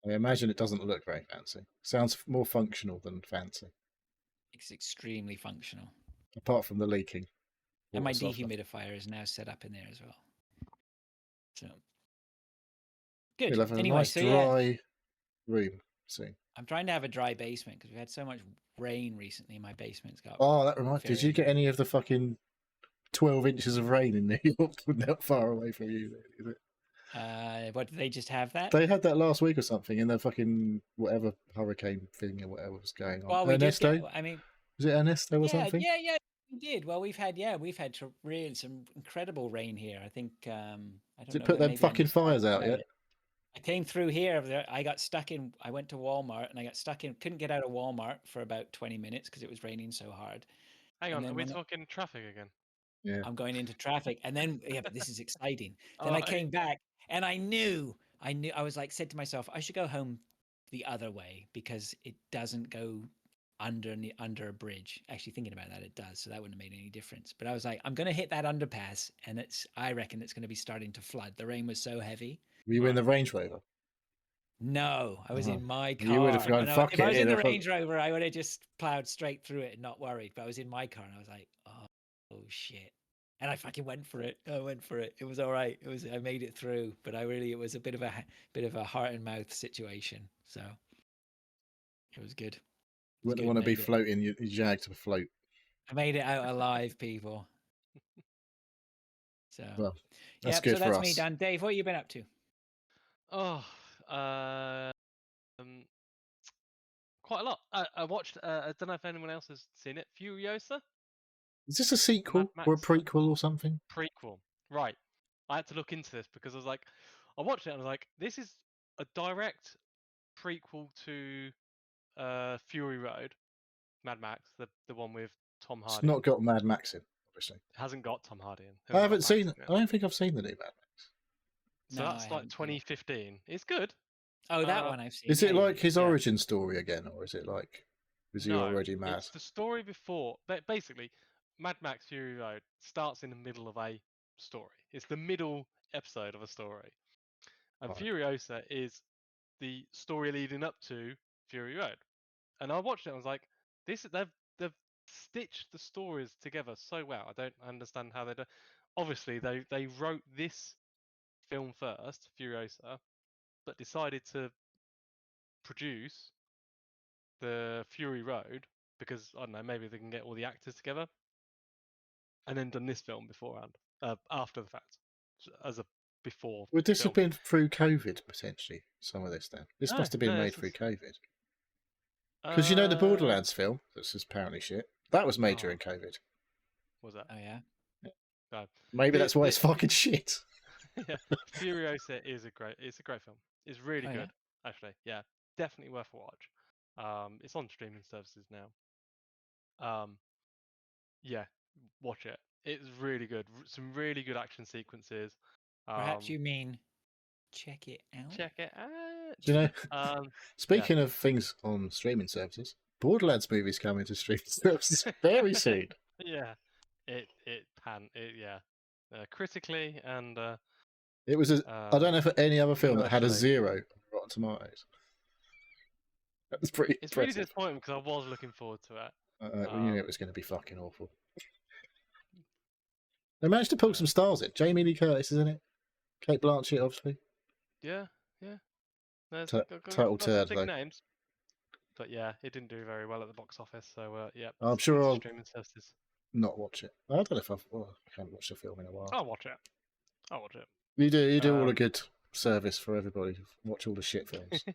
I imagine it doesn't look very fancy. Sounds more functional than fancy. It's extremely functional. Apart from the leaking. And my dehumidifier is now set up in there as well. So good. You'll have a nice dry room soon. I'm trying to have a dry basement because we've had so much rain recently. My basement's got... Oh, that reminds me. Did you get any of the fucking 12 inches of rain in New York? Not far away from you, is it? What, did they just have that? They had that last week or something in the fucking whatever hurricane thing or whatever was going on. Well, Ernesto? Was it Ernesto or something? Yeah, we did. Well, we've had really some incredible rain here. I think I don't know. Did it put them fucking fires out yet? I came through here. I got stuck in. I went to Walmart and I got stuck in. Couldn't get out of Walmart for about 20 minutes because it was raining so hard. Hang on, are we talking traffic again? Yeah. I'm going into traffic, and then but this is exciting. Then I came back, and I knew. I was like, said to myself, I should go home the other way because it doesn't go under a bridge. Actually, thinking about that, it does. So that wouldn't have made any difference. But I was like, I'm going to hit that underpass, and I reckon it's going to be starting to flood. The rain was so heavy. Were you in the Range Rover? No, I was in my car. You would have gone, fuck it. If I was in the Range Rover, I would have just plowed straight through it and not worried. But I was in my car, and I was like, oh shit. And I fucking went for it. It was all right. I made it through, but it was a bit of a heart and mouth situation. So It was good. Wouldn't want to be floating your jag to float. I made it out alive, people. So, well, that's good so that's for me us. done. Dave, what have you been up to? Oh, quite a lot. I watched. I don't know if anyone else has seen it. Furiosa. Is this a sequel or a prequel or something? Prequel, right? I had to look into this because I was like, I watched it and I was like, this is a direct prequel to Fury Road, Mad Max, the one with Tom Hardy. It's not got Mad Max in, obviously. It hasn't got Tom Hardy in. I haven't seen it. I don't think I've seen the new Mad Max. So that's like 2015. It's good. Oh, that one I've seen. Is it like his origin story again, or is it like, is he already mad? It's the story before. But basically, Mad Max Fury Road starts in the middle of a story. It's the middle episode of a story. And Furiosa is the story leading up to Fury Road. And I watched it and I was like, they've stitched the stories together so well. I don't understand how they do. Obviously, they wrote this film first, Furiosa, but decided to produce the Fury Road because I don't know, maybe they can get all the actors together, and then done this film beforehand, after the fact, as a before. Would this have been through COVID potentially? Some of this then. This must have been made through COVID. Because you know the Borderlands film that's apparently shit. That was made during COVID. Was that? Oh yeah. No. Maybe that's why it's fucking shit. Yeah, Furiosa is a great film. It's really good, actually. Yeah, definitely worth a watch. It's on streaming services now. Yeah, watch it. It's really good. Some really good action sequences. Perhaps you mean check it out. Check it out. Do you know? Speaking of things on streaming services, Borderlands movies coming to streaming services very soon. Yeah, critically and. It was I don't know for any other film that had a 0 on Rotten Tomatoes. That was pretty. It's really disappointing because I was looking forward to it. We knew it was going to be fucking awful. They managed to pull some stars in. Jamie Lee Curtis is in it. Kate Blanchett, obviously. Yeah. There's total turd, big though. names. But yeah, it didn't do very well at the box office. So yeah, I'm sure I'll streaming services. not watch it. I don't know if I haven't watched the film in a while. I'll watch it. You do all a good service for everybody. Watch all the shit films,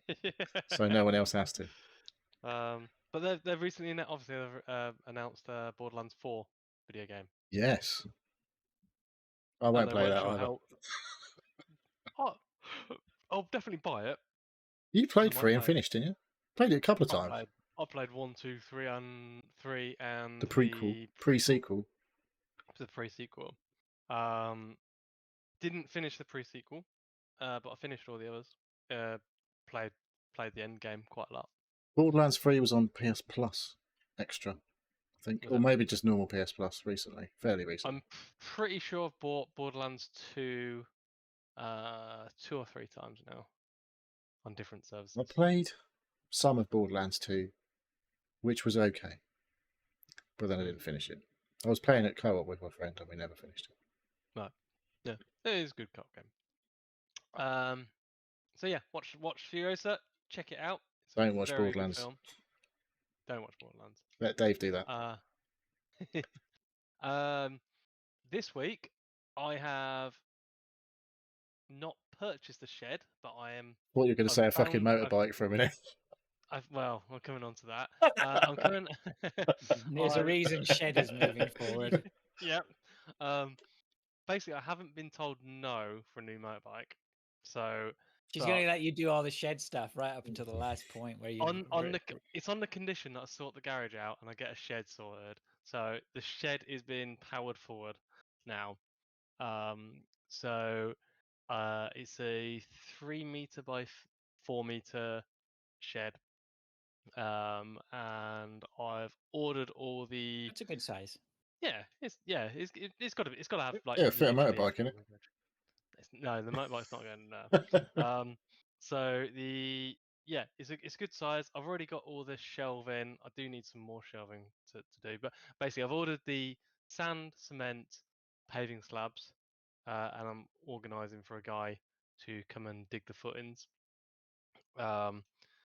so no one else has to. But they've recently announced Borderlands 4 video game. Yes, I won't play that either. I'll definitely buy it. You played 3 and finished, didn't you? Played it a couple of times. I played 1, 2, 3, and 3, and the pre-sequel. The pre-sequel. Didn't finish the pre-sequel, but I finished all the others. Played the end game quite a lot. Borderlands 3 was on PS Plus Extra, I think, or maybe just normal PS Plus recently, fairly recently. I'm pretty sure I've bought Borderlands 2 2 or 3 times now on different services. I played some of Borderlands 2, which was okay, but then I didn't finish it. I was playing it co-op with my friend and we never finished it. No. Yeah, it is a good co-op game. So yeah, watch Furiosa, check it out. Don't watch Borderlands. Don't watch Borderlands. Let Dave do that. This week I have not purchased a shed, but I am. What you're going to say? A fucking motorbike for a minute. Well, we're coming on to that. I'm coming. There's a reason shed is moving forward. Yep. Basically, I haven't been told no for a new motorbike, so she's going to let you do all the shed stuff right up until the last point where you. It's on the condition that I sort the garage out and I get a shed sorted. So the shed is being powered forward now. So it's a 3 meter by 4 meter shed. And I've ordered all the. It's a good size. Yeah, it's got to have like. Yeah, fit a motorbike in it. No, the motorbike's not going there. So it's a good size. I've already got all the shelving. I do need some more shelving to do, but basically I've ordered the sand, cement, paving slabs, and I'm organising for a guy to come and dig the footings.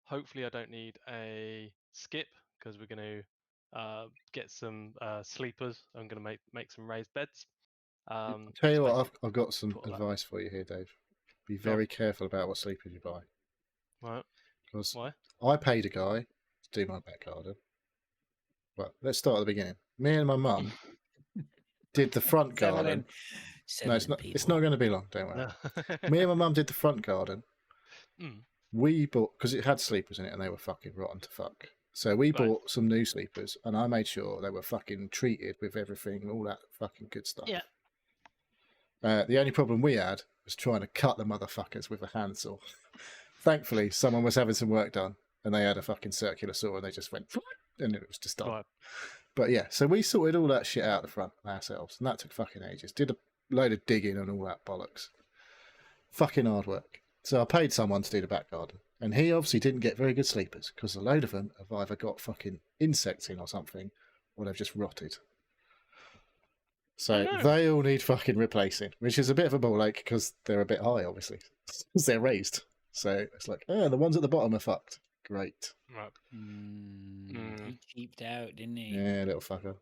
Hopefully, I don't need a skip because we're going to get some sleepers. I'm going to make some raised beds. I'll tell you so what, basically I've got some put all that- advice for you here, Dave. Be Go on. very careful about what sleepers you buy. Right. Because Why? I paid a guy to do my back garden. Well, let's start at the beginning. Me and my mum did the front garden. No, it's not. It's not going to be long. Don't worry. No. Me and my mum did the front garden. Mm. We bought, because it had sleepers in it and they were fucking rotten to fuck. So we Right. bought some new sleepers and I made sure they were fucking treated with everything, all that fucking good stuff. Yeah. The only problem we had was trying to cut the motherfuckers with a handsaw. Thankfully, someone was having some work done and they had a fucking circular saw and they just went and it was just done. Right. But yeah, so we sorted all that shit out the front ourselves and that took fucking ages. Did a load of digging and all that bollocks. Fucking hard work. So I paid someone to do the back garden. And he obviously didn't get very good sleepers because a load of them have either got fucking insects in or something or they've just rotted. So Oh, no. they all need fucking replacing, which is a bit of a ball ache because they're a bit high, obviously, because they're raised. So it's like, oh, the ones at the bottom are fucked. Great. Right. He cheaped out, didn't he? Yeah, little fucker.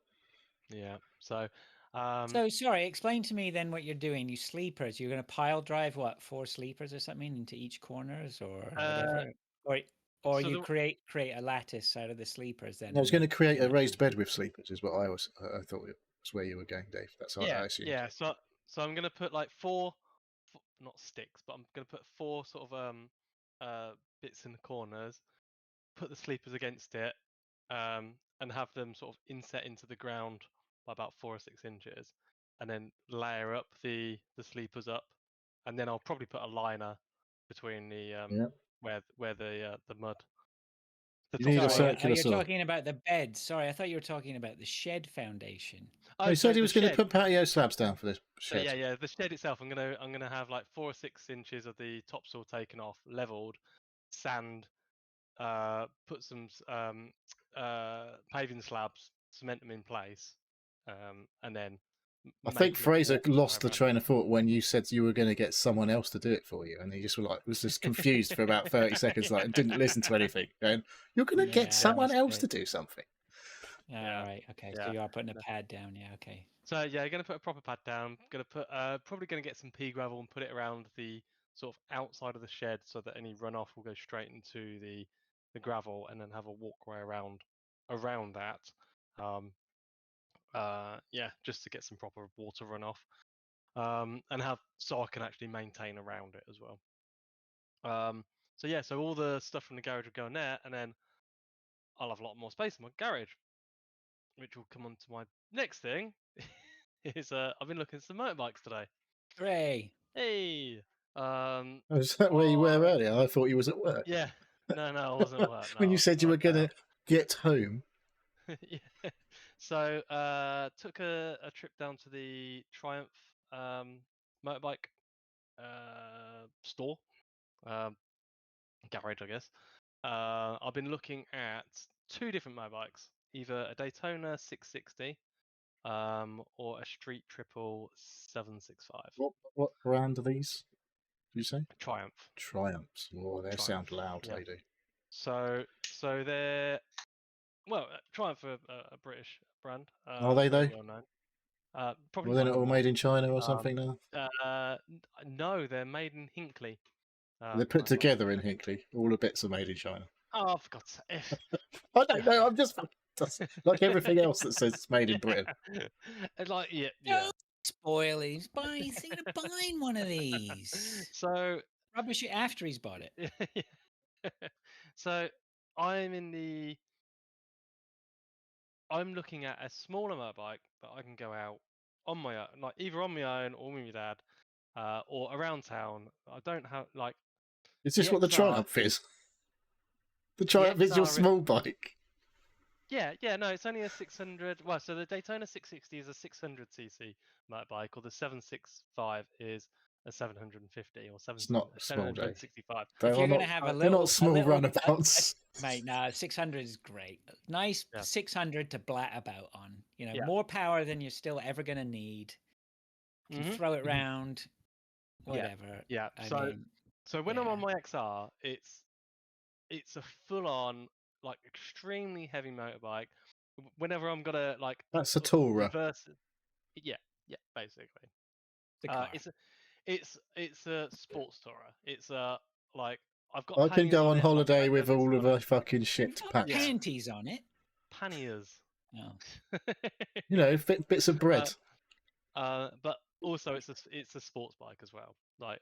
Yeah. So, So sorry, explain to me then what you're doing. You sleepers, you're going to pile drive what, 4 sleepers or something into each corners or whatever, or so you the- create a lattice out of the sleepers. Then I was going to create a connect raised them. bed with sleepers, is what I thought it was where you were going, Dave. That's what I assumed. yeah. So I'm gonna put like four, not sticks, but I'm gonna put 4 sort of bits in the corners. Put the sleepers against it, and have them sort of inset into the ground by about 4 or 6 inches, and then layer up the sleepers up, and then I'll probably put a liner between the Yeah. where the mud. The You top need a layer. circular You're saw. talking about the bed. Sorry, I thought you were talking about the shed foundation. Oh, He so said he the was going to shed- put patio slabs down for this So shed. yeah, the shed itself. I'm gonna have like 4 or 6 inches of the topsoil taken off, leveled, sand, put some paving slabs, cement them in place, and then. I think make a Fraser walkway lost the around it. train of thought when you said you were going to get someone else to do it for you, and he just was just confused for about 30 seconds, like, and didn't listen to anything. And you're going to get someone else to do something. Yeah. Right. Okay. Yeah. So you are putting a pad down. Yeah. Okay. So yeah, gonna put a proper pad down. Gonna put probably gonna get some pea gravel and put it around the sort of outside of the shed so that any runoff will go straight into the gravel, and then have a walkway around that. Yeah, just to get some proper water runoff. And have so I can actually maintain around it as well. So yeah, so all the stuff from the garage will go in there, and then I'll have a lot more space in my garage, which will come on to my next thing. Is I've been looking at some motorbikes today. Hooray! Hey, Is that where you were earlier? I thought you was at work. yeah, no, I wasn't at work. When no, you said you were worked going to out. get home. Yeah. So took a trip down to the Triumph motorbike store, garage, I guess. I've been looking at 2 different motorbikes, either a Daytona 660 or a Street Triple 765. What brand are these? Did you say? Triumph. Triumphs. Oh, they sound loud. Yeah. They do. So they're Triumph are a British brand. Are they, very though? well known. Probably Well, they're one not of all the made in China or something now. no, they're made in Hinckley. They're put together in Hinckley. All the bits are made in China. Oh, for God's sake! I don't know. I'm just like everything else that says it's made in Britain. It's like yeah. Don't spoil it. He's thinking of buying one of these. So Rubbish it after he's bought it. so I'm looking at a smaller motorbike that I can go out on my own, like either on my own or with my dad, or around town. I don't have like. Is this The what the XR Triumph is? The Triumph is your XR small bike. Yeah, no, it's only a 600. Well, so the Daytona 660 is a 600cc motorbike, or the 765 is a 750 or It's not small, Dave. 765. If you're They're going to have a they're little, not small a little, runabouts. mate, no, 600 is great. Nice Yeah. 600 to blat about on. You know, Yeah. more power than you're still ever going to need. You can Mhm. throw it round, Yeah. whatever. Yeah. I So mean, so when I'm on my XR, it's it's a full-on, like, extremely heavy motorbike. Whenever I'm gonna like That's a Tourer. reverse, yeah, basically. The car. It's a sports tourer. It's a like I've got I can panniers go on it, like holiday red with ribbons all of on it. the fucking shit It's got packs. Yeah. panties on it. Panniers. Oh. You know, bits of bread. But also it's a sports bike as well. Like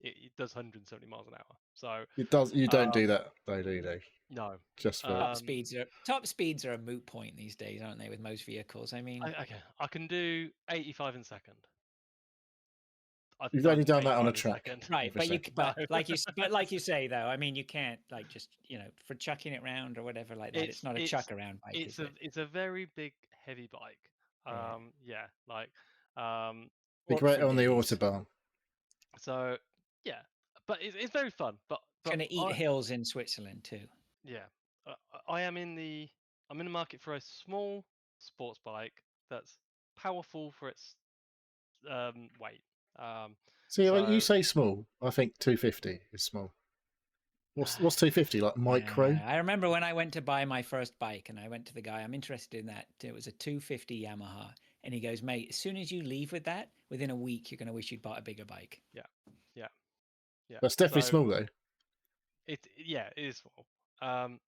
it does 170 miles an hour. So It does. You don't do that, though, do you? no. Just for Top speeds are a moot point these days, aren't they? With most vehicles, I mean, I can do 85 in second. you've only done that on a 85 in track, second. right? But obviously. like you say though, I mean, you can't like just for chucking it round or whatever like that. It's not a chuck around bike. It's a very big, heavy bike. Yeah. Be Work great for on the ninnies. autobahn. So yeah, but it's very fun. But It's going to eat hills in Switzerland too. Yeah, I'm in the market for a small sports bike that's powerful for its weight. See, like you so say small. I think 250 is small. What's 250 like micro? I remember when I went to buy my first bike, and I went to the guy. I'm interested in that. It was a 250 Yamaha, and he goes, "Mate, as soon as you leave with that, within a week, you're going to wish you'd bought a bigger bike." Yeah. That's definitely So small though. it is small.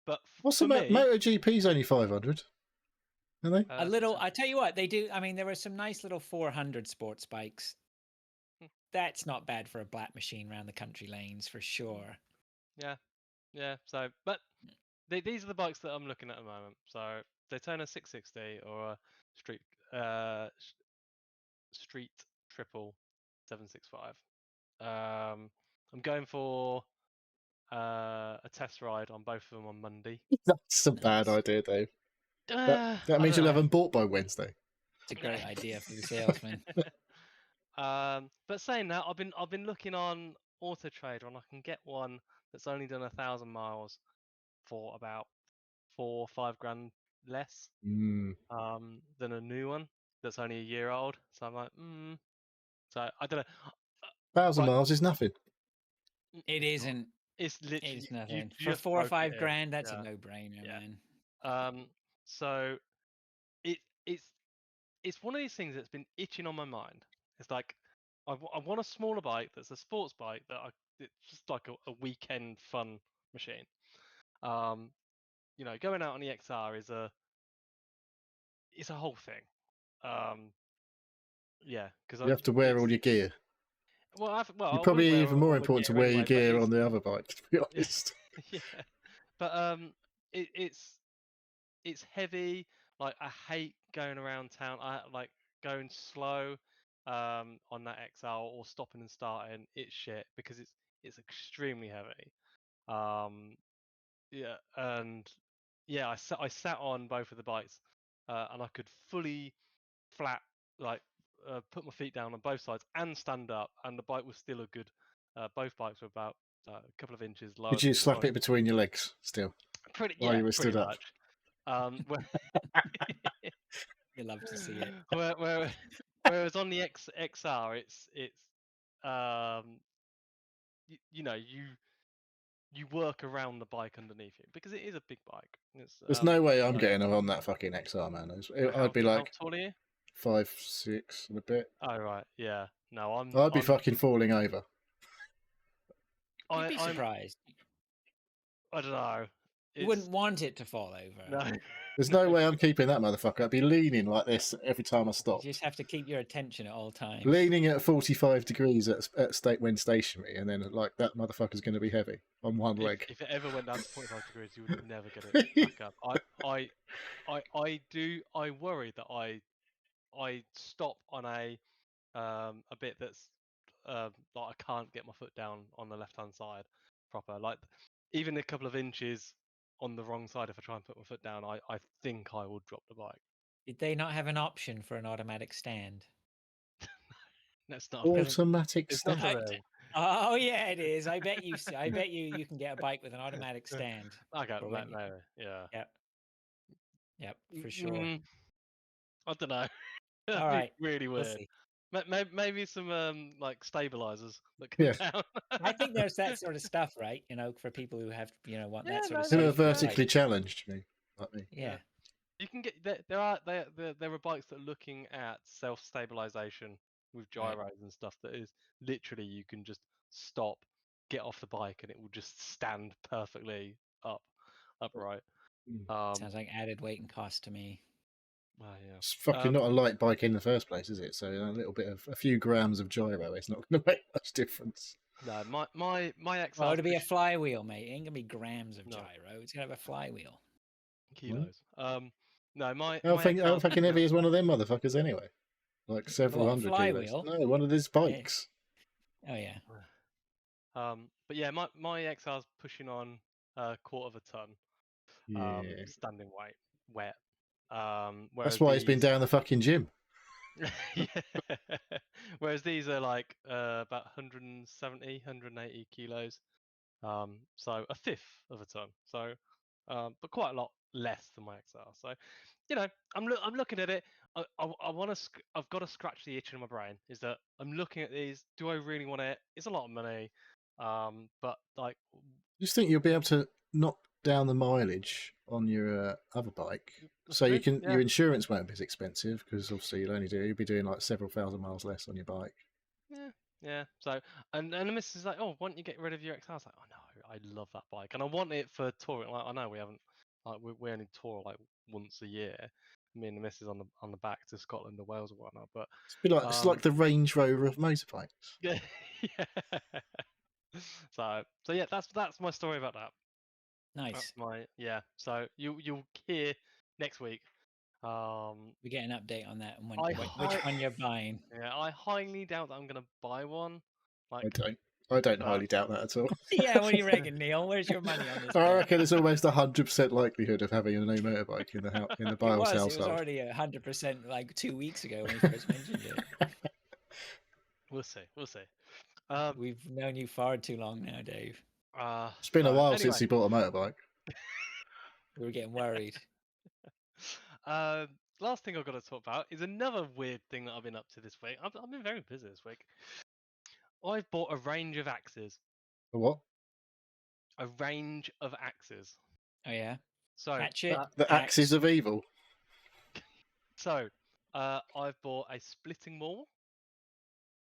But What's for the me, MotoGP's only 500? Are they? A little. I tell you what, they do. I mean, there were some nice little 400 sports bikes. That's not bad for a black machine around the country lanes for sure. Yeah. So, but these are the bikes that I'm looking at the moment. So Daytona 660 or a street triple 765. I'm going for a test ride on both of them on Monday. That's a bad idea, Dave. That means you'll have them bought by Wednesday. It's a great idea for the salesman. But saying that, I've been looking on Auto Trader, and I can get one that's only done 1,000 miles for about 4 or 5 grand less than a new one that's only a year old. So I'm like, So I don't know. 1,000 miles is nothing. It isn't. It's literally It's nothing. you For just 4 or broke it 5 in. grand. That's a no-brainer, man. So it's one of these things that's been itching on my mind. It's like I want a smaller bike that's a sports bike it's just like a weekend fun machine. Going out on the XR is a whole thing. Because You have to wear all your gear. Well, You're probably even more important to wear your gear on the other bike, to be honest. Yeah, but it's heavy. Like I hate going around town. I like going slow on that XL or stopping and starting. It's shit because it's extremely heavy. I sat on both of the bikes and I could fully flat put my feet down on both sides and stand up, and the bike was still a good. Both bikes were about a couple of inches lower. Could you slap it between your legs still? While you were stood up. You love to see it. Whereas on the XR, it's you work around the bike underneath you because it is a big bike. There's no way I'm getting on that fucking XR, man. I'd be like how tall are you? 5'6" and a bit. Oh right, yeah. No, I'd be fucking falling over. You'd be surprised. I don't know. You wouldn't want it to fall over. No. There's no way I'm keeping that motherfucker. I'd be leaning like this every time I stop. You just have to keep your attention at all times. Leaning at 45 degrees when stationary, and then like that motherfucker's going to be heavy on one leg. If it ever went down to 45 degrees, you would never get it back up. I worry that I stop on a bit that's like I can't get my foot down on the left hand side proper. Like even a couple of inches on the wrong side, if I try and put my foot down, I think I will drop the bike. Did they not have an option for an automatic stand? That's not automatic it's stand. not a thing. Oh yeah, it is. I bet you can get a bike with an automatic stand. I got that now. Yeah. Yep, for sure. I don't know. All right, really weird. We'll see. Maybe some like stabilizers that come Yeah. down. I think there's that sort of stuff, right? For people who have, want Yeah, that sort of no, Who are safety. yeah. vertically challenged, you mean, like me. Yeah. You can get there are bikes that are looking at self-stabilization with Right. gyros and stuff that is literally you can just stop, get off the bike, and it will just stand perfectly upright. Sounds like added weight and cost to me. Well, yeah. It's fucking not a light bike in the first place, is it? So a few grams of gyro, it's not going to make much difference. No, my XR. Well, it'll be a flywheel, mate. It ain't gonna be grams of No. gyro. It's gonna have a flywheel. Kilos. No, my How XR. fucking heavy is one of them motherfuckers anyway? Like several What, a hundred kilos. flywheel? No, one of these bikes. Oh yeah. But yeah, my XR's pushing on a quarter of a ton. Yeah. Standing weight, wet. That's Whereas why he's been these, down the fucking gym. yeah. Whereas these are like about 170, 180 kilos. So a fifth of a ton. So, but quite a lot less than my XR. So, I'm looking at it. I want to. I've got to scratch the itch in my brain. Is that I'm looking at these. Do I really want it? It's a lot of money. But like, Just think you'll be able to knock down the mileage on your other bike, so you can your insurance won't be as expensive because obviously you'll be doing like several thousand miles less on your bike. Yeah. So, and the missus is like, oh, why don't you get rid of your XR? I was like, oh no, I love that bike, and I want it for touring. Like, I know we haven't, like, we only tour like once a year. Me and the missus on the back to Scotland or Wales or whatnot. But It's like the Range Rover of motorbikes. yeah, yeah. So yeah, that's my story about that. Nice. That's my So you'll hear next week. We get an update on that and which one you're buying. Yeah, I highly doubt that I'm gonna buy one. Like, I don't highly doubt that at all. Yeah, what do you reckon, Neil? Where's your money on this? I reckon it's almost 100% likelihood of having a new motorbike in the Biles household. It was already 100% like 2 weeks ago when we first mentioned it. We'll see. We've known you far too long now, Dave. It's been a while since he bought a motorbike. We were getting worried. Last thing I've got to talk about is another weird thing that I've been up to this week. I've been very busy this week. I've bought a range of axes. A what? A range of axes. Oh yeah. So hatchet, the axes of evil. So, I've bought a splitting maul.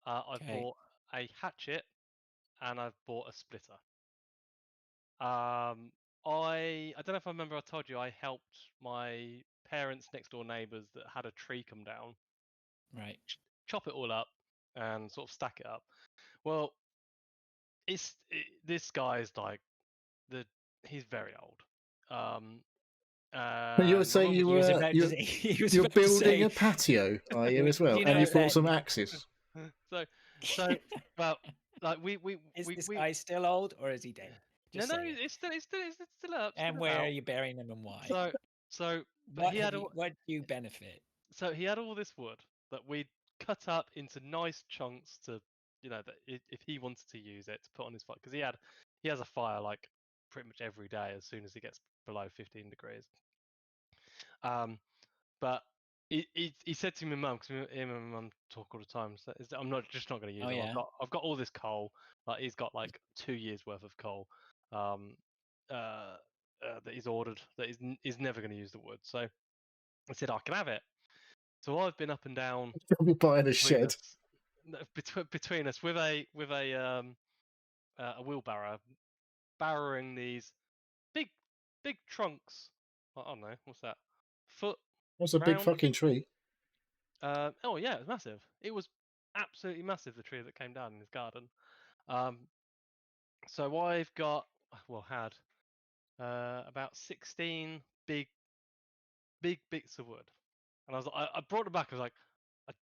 I've bought a hatchet, and I've bought a splitter. I don't know if I remember. I told you I helped my parents' next door neighbours that had a tree come down. Right. Chop it all up and sort of stack it up. Well, this guy's like he's very old. You were saying you're building a patio, are you as well? And you bought some axes. So, well, like is this guy still old or is he dead? Just no, it's still up. And where are you burying him and why? So, but what do you benefit? So he had all this wood that we'd cut up into nice chunks to, that if he wanted to use it to put on his fire, because he has a fire like pretty much every day as soon as it gets below 15 degrees. But he said to my mum, because him and my mum talk all the time, so I'm not going to use it. I've got all this coal. Like he's got like 2 years worth of coal that he's ordered that he's never going to use the wood. So I said I can have it. So I've been up and down. You're buying a shed between us with a wheelbarrow, barrowing these big trunks. I don't know what's that. Foot. That's a big fucking tree. Oh yeah, it was massive. It was absolutely massive. The tree that came down in his garden. So I've got had about 16 big bits of wood, and I brought them back. I was like, I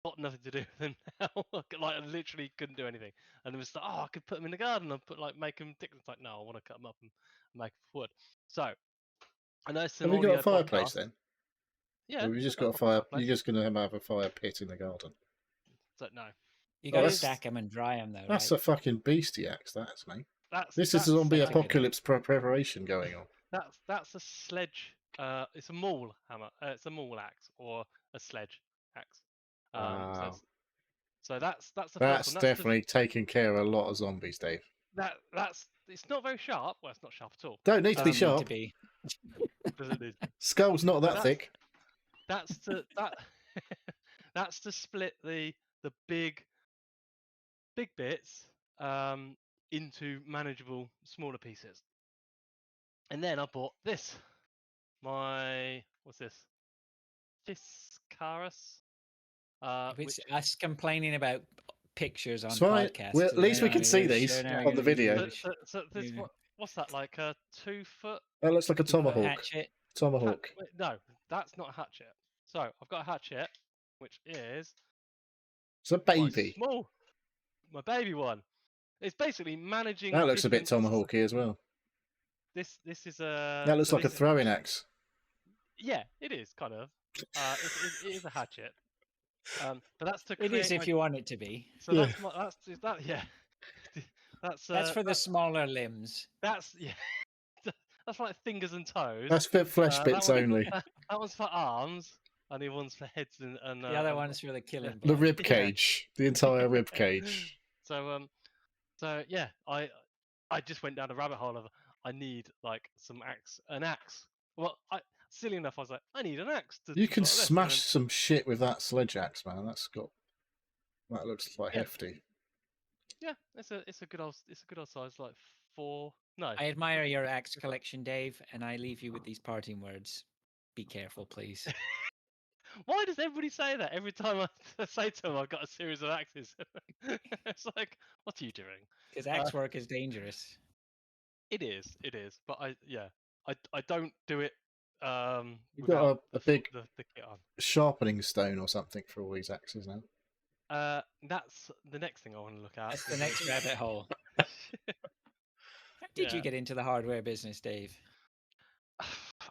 got nothing to do with them now. Like I literally couldn't do anything. And it was like, I could put them in the garden and make them thick. It's like, no, I want to cut them up and make wood. So I know some. Have you got a fireplace then? Yeah. Or you just got a fire. You're just going to have a fire pit in the garden. So no. You got to stack them and dry them though. That's a fucking beastie axe, that's mate. This is a zombie apocalypse preparation going on. That's a sledge. It's a maul hammer. It's a maul axe or a sledge axe. So that's the first That's one. definitely taking care of a lot of zombies, Dave. That's it's not very sharp. Well, it's not sharp at all. Don't need to be Doesn't need to sharp. be. Doesn't need to be. Skull's not that thick. That's to that's to split the big bits into manageable smaller pieces. And then I bought this. What's this? Fiscaris. It's us complaining about pictures on It's fine. podcasts. Well, at least we can see We're these sure now on gonna the be video. huge. So this Yeah. what's that, like a 2 foot? That looks like a 2-foot tomahawk. hatchet. Tomahawk. Wait, no, that's not a hatchet. So I've got a hatchet, which is It's a baby. my baby one. It's basically managing. That looks a bit different- tomahawky as well. This is a. That looks so like a this is- throwing axe. Yeah, it is kind of. It is a hatchet. But that's to create. It is if you want it to be. So Yeah. that's that. Yeah. That's for the smaller limbs. That's yeah. That's like fingers and toes. That's for flesh that bits one- only. That one's for arms, and the other one's for heads and. The other one's for the killing. The blow. rib Yeah. cage. The entire rib cage. So yeah, I just went down a rabbit hole of I need like an axe. Well, silly enough, I was like, I need an axe. You can sort of this, and smash some shit with that sledge axe, man. That looks like Yeah. hefty. then, yeah, it's a good old size, like 4. No, I admire your axe collection, Dave, and I leave you with these parting words. Be careful, please. why does everybody say that every time I say to them I've got a series of axes? It's like, what are you doing? Because axe work is dangerous. It is, but I don't do it. You've got without a big the kit on. sharpening stone or something for all these axes now. That's the next thing I want to look at. That's the next rabbit hole. How did you Yeah. get into the hardware business, Dave? I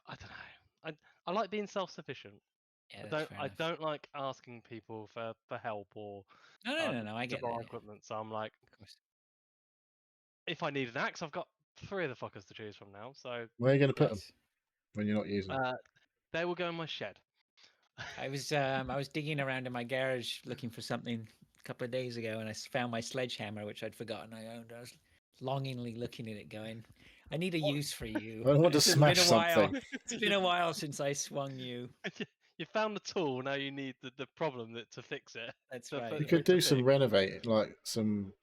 don't know. I like being self-sufficient. Yeah, I that's fair enough. don't like asking people for help or No. I to get borrow that. equipment. So I'm like, Of course. if I need an axe, I've got 3 of the fuckers to choose from now. So Where are you going to put them Yes. when you're not using them? they will go in my shed. I was digging around in my garage looking for something a couple of days ago, and I found my sledgehammer, which I'd forgotten I owned. I was longingly looking at it, going, "I need a use for you." I want to It's been smash a while. something. It's been a while since I swung you. You found the tool. Now you need the problem to fix it. That's So right. for- You for could it to do some fix. renovating, like some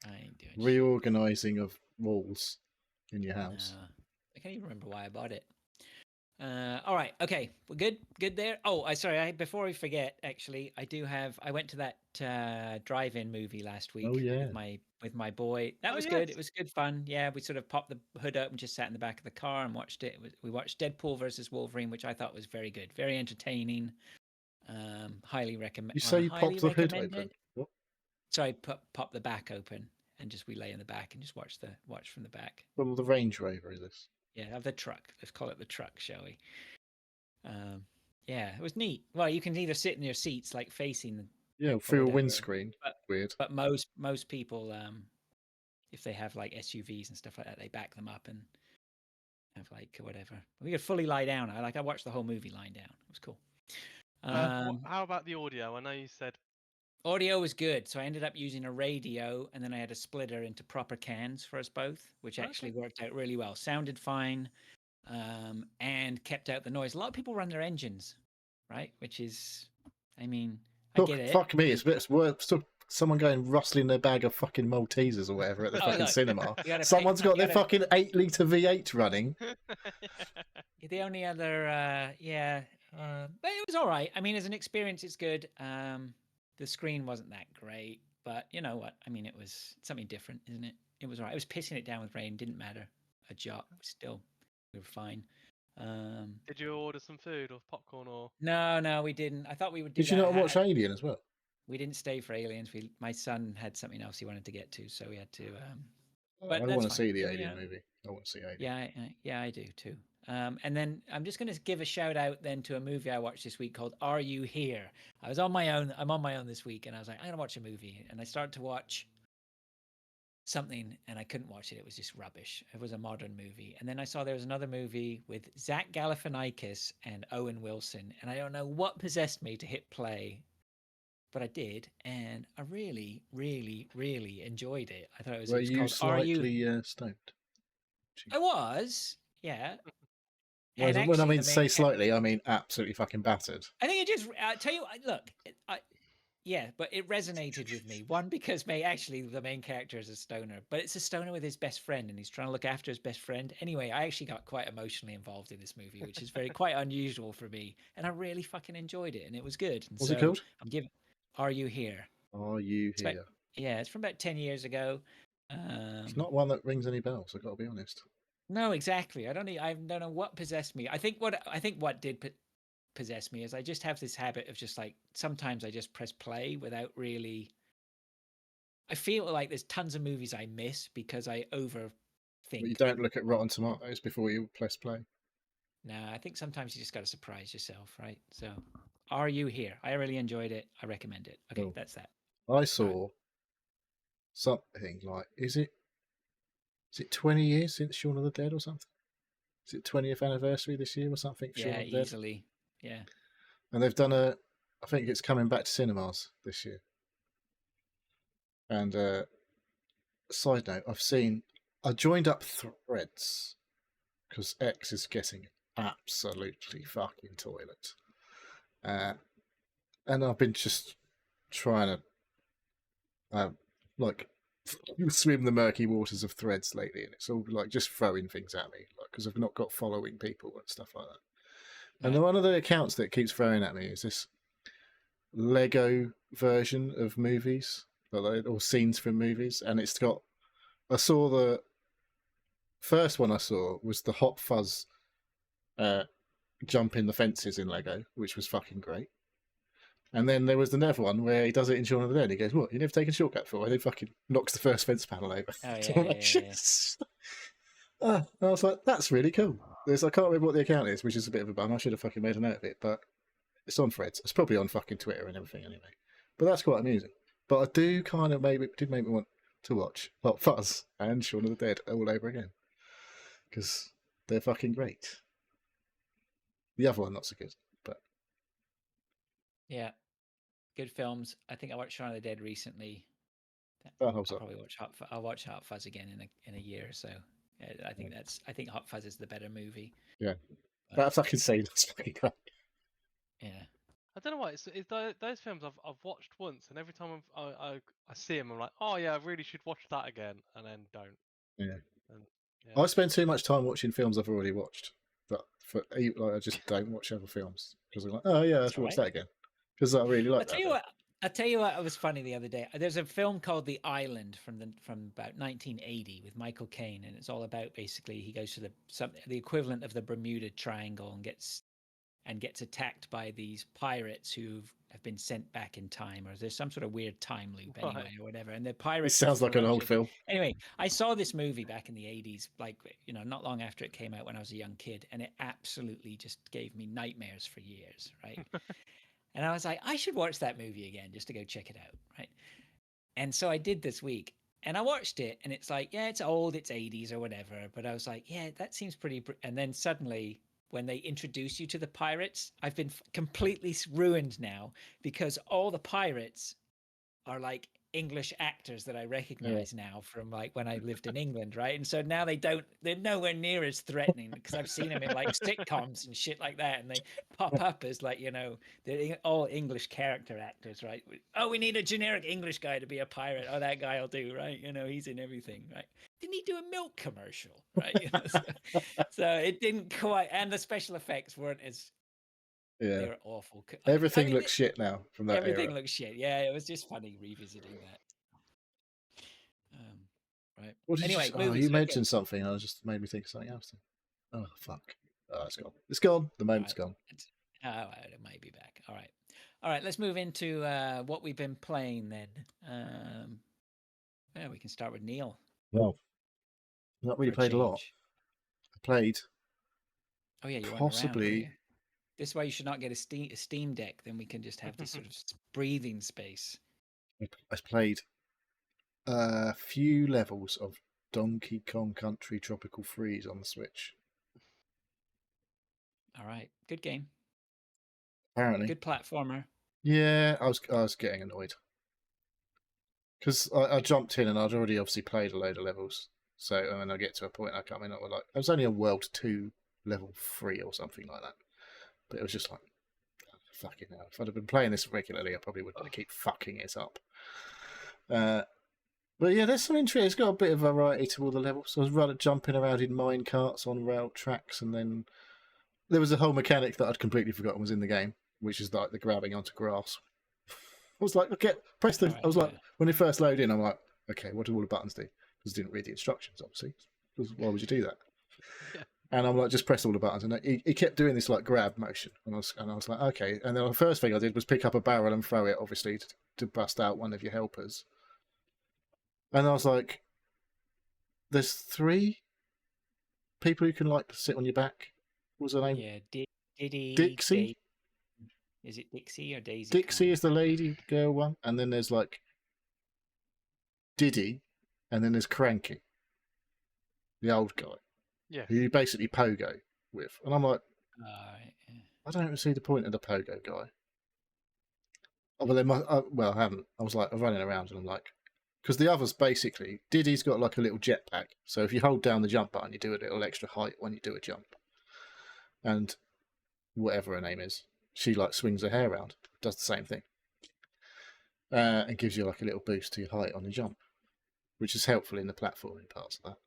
I ain't doing shit. reorganizing of walls in your house. No. I can't even remember why I bought it. All right, okay, we're good there. Oh, before we forget, actually, I went to that drive-in movie last week. Oh, yeah. with my boy. That Oh, was good. yes. It was good fun. Yeah, we sort of popped the hood up and just sat in the back of the car and watched it. We watched Deadpool versus Wolverine, which I thought was very good, very entertaining. Highly recommend. You say you highly popped the hood recommend open. it. What? So I pop the back open and just we lay in the back and just watch from the back. Well, the Range Rover is this. Yeah, of the truck. Let's call it the truck, shall we? Yeah, it was neat. Well, you can either sit in your seats, like facing, Yeah, through a whatever. windscreen. But- Weird. but most people, if they have like SUVs and stuff like that, they back them up and have like whatever. We could fully lie down. I watched the whole movie lying down. It was cool. How about the audio? I know you said Audio was good, so I ended up using a radio, and then I had a splitter into proper cans for us both, which actually worked out really well. Sounded fine, and kept out the noise. A lot of people run their engines, right? Which is, I mean, I get it. Fuck me, it's worse. Someone going rustling their bag of fucking Maltesers or whatever at the Oh, fucking look, cinema. You gotta Someone's pick- got you their gotta- fucking 8-litre V8 running. The only other, but it was all right. I mean, as an experience, it's good. The screen wasn't that great, but you know what? I mean, it was something different, isn't it? It was all right. It was pissing it down with rain. Didn't matter. A jot. Still, we were fine. Did you order some food or popcorn or? No, we didn't. I thought we would do Did you that. not watch Alien as well? We didn't stay for Aliens. My son had something else he wanted to get to, so we had to. I But want that's to fine. see the Yeah, Alien yeah. movie. I want to see Alien. Yeah, I do too. And then I'm just going to give a shout out then to a movie I watched this week called Are You Here? I was on my own. I'm on my own this week, and I was like, I'm going to watch a movie. And I started to watch something, and I couldn't watch it. It was just rubbish. It was a modern movie. And then I saw there was another movie with Zach Galifianakis and Owen Wilson, and I don't know what possessed me to hit play but I did, and I really, really, really enjoyed it. I thought it Were was you called Are You? slightly stoned? I was, yeah. When And I actually, mean the say main slightly, I mean absolutely fucking battered. I think it just tell you look, yeah, but it resonated with me. One, because actually the main character is a stoner, but it's a stoner with his best friend, and he's trying to look after his best friend. Anyway, I actually got quite emotionally involved in this movie, which is quite unusual for me, and I really fucking enjoyed it, and it was good. And What's it so called? I'm giving. Are You Here? Are You It's about, Here? yeah, it's from about 10 years ago. It's not one that rings any bells. I've got to be honest. No, exactly. I don't know what possessed me. I think what did possess me is I just have this habit of just like sometimes I just press play without really. I feel like there's tons of movies I miss because I overthink. But you don't look at Rotten Tomatoes before you press play. No, I think sometimes you just got to surprise yourself, right? So, Are You Here? I really enjoyed it. I recommend it. Okay, Cool. that's that. I saw something like is it 20 years since Shaun of the Dead or something? Is it 20th anniversary this year or something? For Shaun Yeah, of the Dead, easily. Yeah. and they've done a. I think it's coming back to cinemas this year. And side note, I joined up Threads because X is getting absolutely fucking toilet, and I've been just trying to like swim the murky waters of Threads lately, and it's all like just throwing things at me, like because I've not got following people and stuff like that. And then one of the accounts that keeps throwing at me is this Lego version of movies, or scenes from movies, and it's got. I saw the first one I saw was the Hot Fuzz jumping the fences in Lego, which was fucking great. And then there was another one where he does it in Shaun of the Dead. He goes, "What? You never taken a shortcut for?" And he fucking knocks the first fence panel over. Oh So yeah, I'm like, yeah. and I was like, "That's really cool." I can't remember what the account is, which is a bit of a bum. I should have fucking made a note of it, but it's on Threads. It's probably on fucking Twitter and everything anyway. But that's quite amusing. But I do kind of did make me want to watch Hot Fuzz and Shaun of the Dead all over again because they're fucking great. The other one not so good, but Yeah. Good films. I think I watched Shaun of the Dead recently. that holds I'll up. probably I'll watch Hot Fuzz again in a year or so. I think Hot Fuzz is the better movie. Yeah, But, that fucking scene was fucking great. yeah. I don't know why. It's those films I've watched once, and every time I see them, I'm like, oh yeah, I really should watch that again, and then don't. Yeah. And, yeah. I spend too much time watching films I've already watched. But I just don't watch other films because I'm like, oh yeah, let's watch that again because I really like I'll tell you what. It was funny the other day. There's a film called The Island from about 1980 with Michael Caine, and it's all about basically he goes to the equivalent of the Bermuda Triangle and gets attacked by these pirates who have been sent back in time, or there's some sort of weird time loop anyway, or whatever. And the pirates. It sounds like an old film. Anyway, I saw this movie back in the 80s, like, not long after it came out when I was a young kid, and it absolutely just gave me nightmares for years, right? And I was like, I should watch that movie again just to go check it out, right? And so I did this week, and I watched it, and it's like, yeah, it's old, it's 80s or whatever, but I was like, yeah, that seems pretty. And then suddenly, when they introduce you to the pirates, I've been completely ruined now because all the pirates are like English actors that I recognize now from like when I lived in England, right? And so now they're nowhere near as threatening because I've seen them in like sitcoms and shit like that, and they pop up as like, they're all English character actors, right? Oh, we need a generic English guy to be a pirate. Oh, that guy'll do, right? He's in everything, right? Didn't he do a milk commercial, right? So it didn't quite, and the special effects weren't as. Yeah, they were awful. Everything looks shit now from that Everything era. looks shit. Yeah, it was just funny revisiting that. Right. What did Anyway, you? movies. You mentioned something, and it just made me think of something else. Oh fuck! Oh, it's gone. It's gone. The moment's gone. It might be back. All right. Let's move into what we've been playing then. Yeah, we can start with Neil. Well, not really played a lot. I played. Oh yeah, you possibly. Weren't around, this is why you should not get a Steam Deck. Then we can just have this sort of breathing space. I played a few levels of Donkey Kong Country Tropical Freeze on the Switch. All right, good game. Apparently, good platformer. Yeah, I was getting annoyed because I jumped in and I'd already obviously played a load of levels. So and then I get to a point I come in, I was only on World 2, Level 3 or something like that. But it was just like, fucking hell. If I'd have been playing this regularly, I probably would keep fucking it up. But yeah, there's some interest. It's got a bit of variety to all the levels. I was jumping around in mine carts on rail tracks, and then there was a whole mechanic that I'd completely forgotten was in the game, which is like the grabbing onto grass. I was like, okay, press the. I was like, when it first loaded in, I'm like, okay, what do all the buttons do? Because I didn't read the instructions, obviously. Because why would you do that? Yeah. And I'm like, just press all the buttons, and he kept doing this like grab motion, and I was like, okay. And then the first thing I did was pick up a barrel and throw it, obviously, to bust out one of your helpers. And I was like, there's 3 people who can like sit on your back. What was her name? Yeah, Diddy. Dixie. Is it Dixie or Daisy? Dixie is the lady girl one, and then there's like Diddy, and then there's Cranky, the old guy. Yeah. Who you basically pogo with, and I'm like, Yeah. I don't see the point of the pogo guy. Oh, well, I haven't. I was like running around, and I'm like, because the others basically, Diddy's got like a little jetpack, so if you hold down the jump button, you do a little extra height when you do a jump, and whatever her name is, she like swings her hair around, does the same thing, and gives you like a little boost to your height on the jump, which is helpful in the platforming parts of that.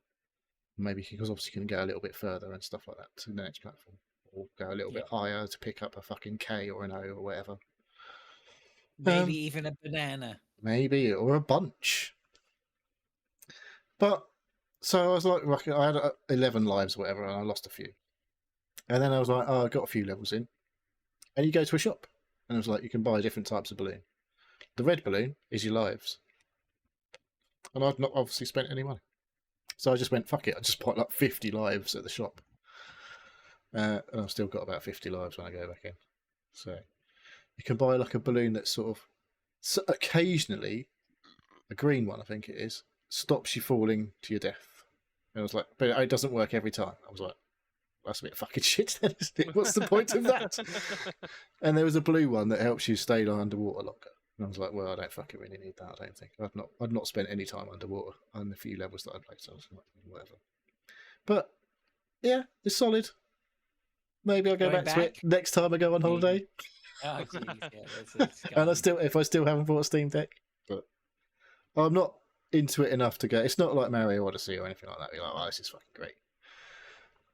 Maybe because obviously you can go a little bit further and stuff like that to the next platform, or go a little bit higher to pick up a fucking K or an O or whatever. Maybe even a banana. Maybe, or a bunch. But so I was like, I had 11 lives or whatever, and I lost a few. And then I was like, oh, I got a few levels in. And you go to a shop, and it was like, you can buy different types of balloon. The red balloon is your lives. And I'd not obviously spent any money. So I just went, fuck it, I just bought like 50 lives at the shop. And I've still got about 50 lives when I go back in. So you can buy like a balloon that's sort of, so occasionally, a green one I think it is, stops you falling to your death. And I was like, but it doesn't work every time. I was like, that's a bit of fucking shit then, isn't it? What's the point of that? And there was a blue one that helps you stay underwater longer. And I was like, well, I don't fucking really need that, I don't think. I'd not spent any time underwater on the few levels that I played, so I was like, whatever. But yeah, it's solid. Maybe I'll go back to it next time I go on holiday. Oh, geez, yeah, and if I still haven't bought a Steam Deck, but I'm not into it enough to go. It's not like Mario Odyssey or anything like that. You're like, oh, this is fucking great.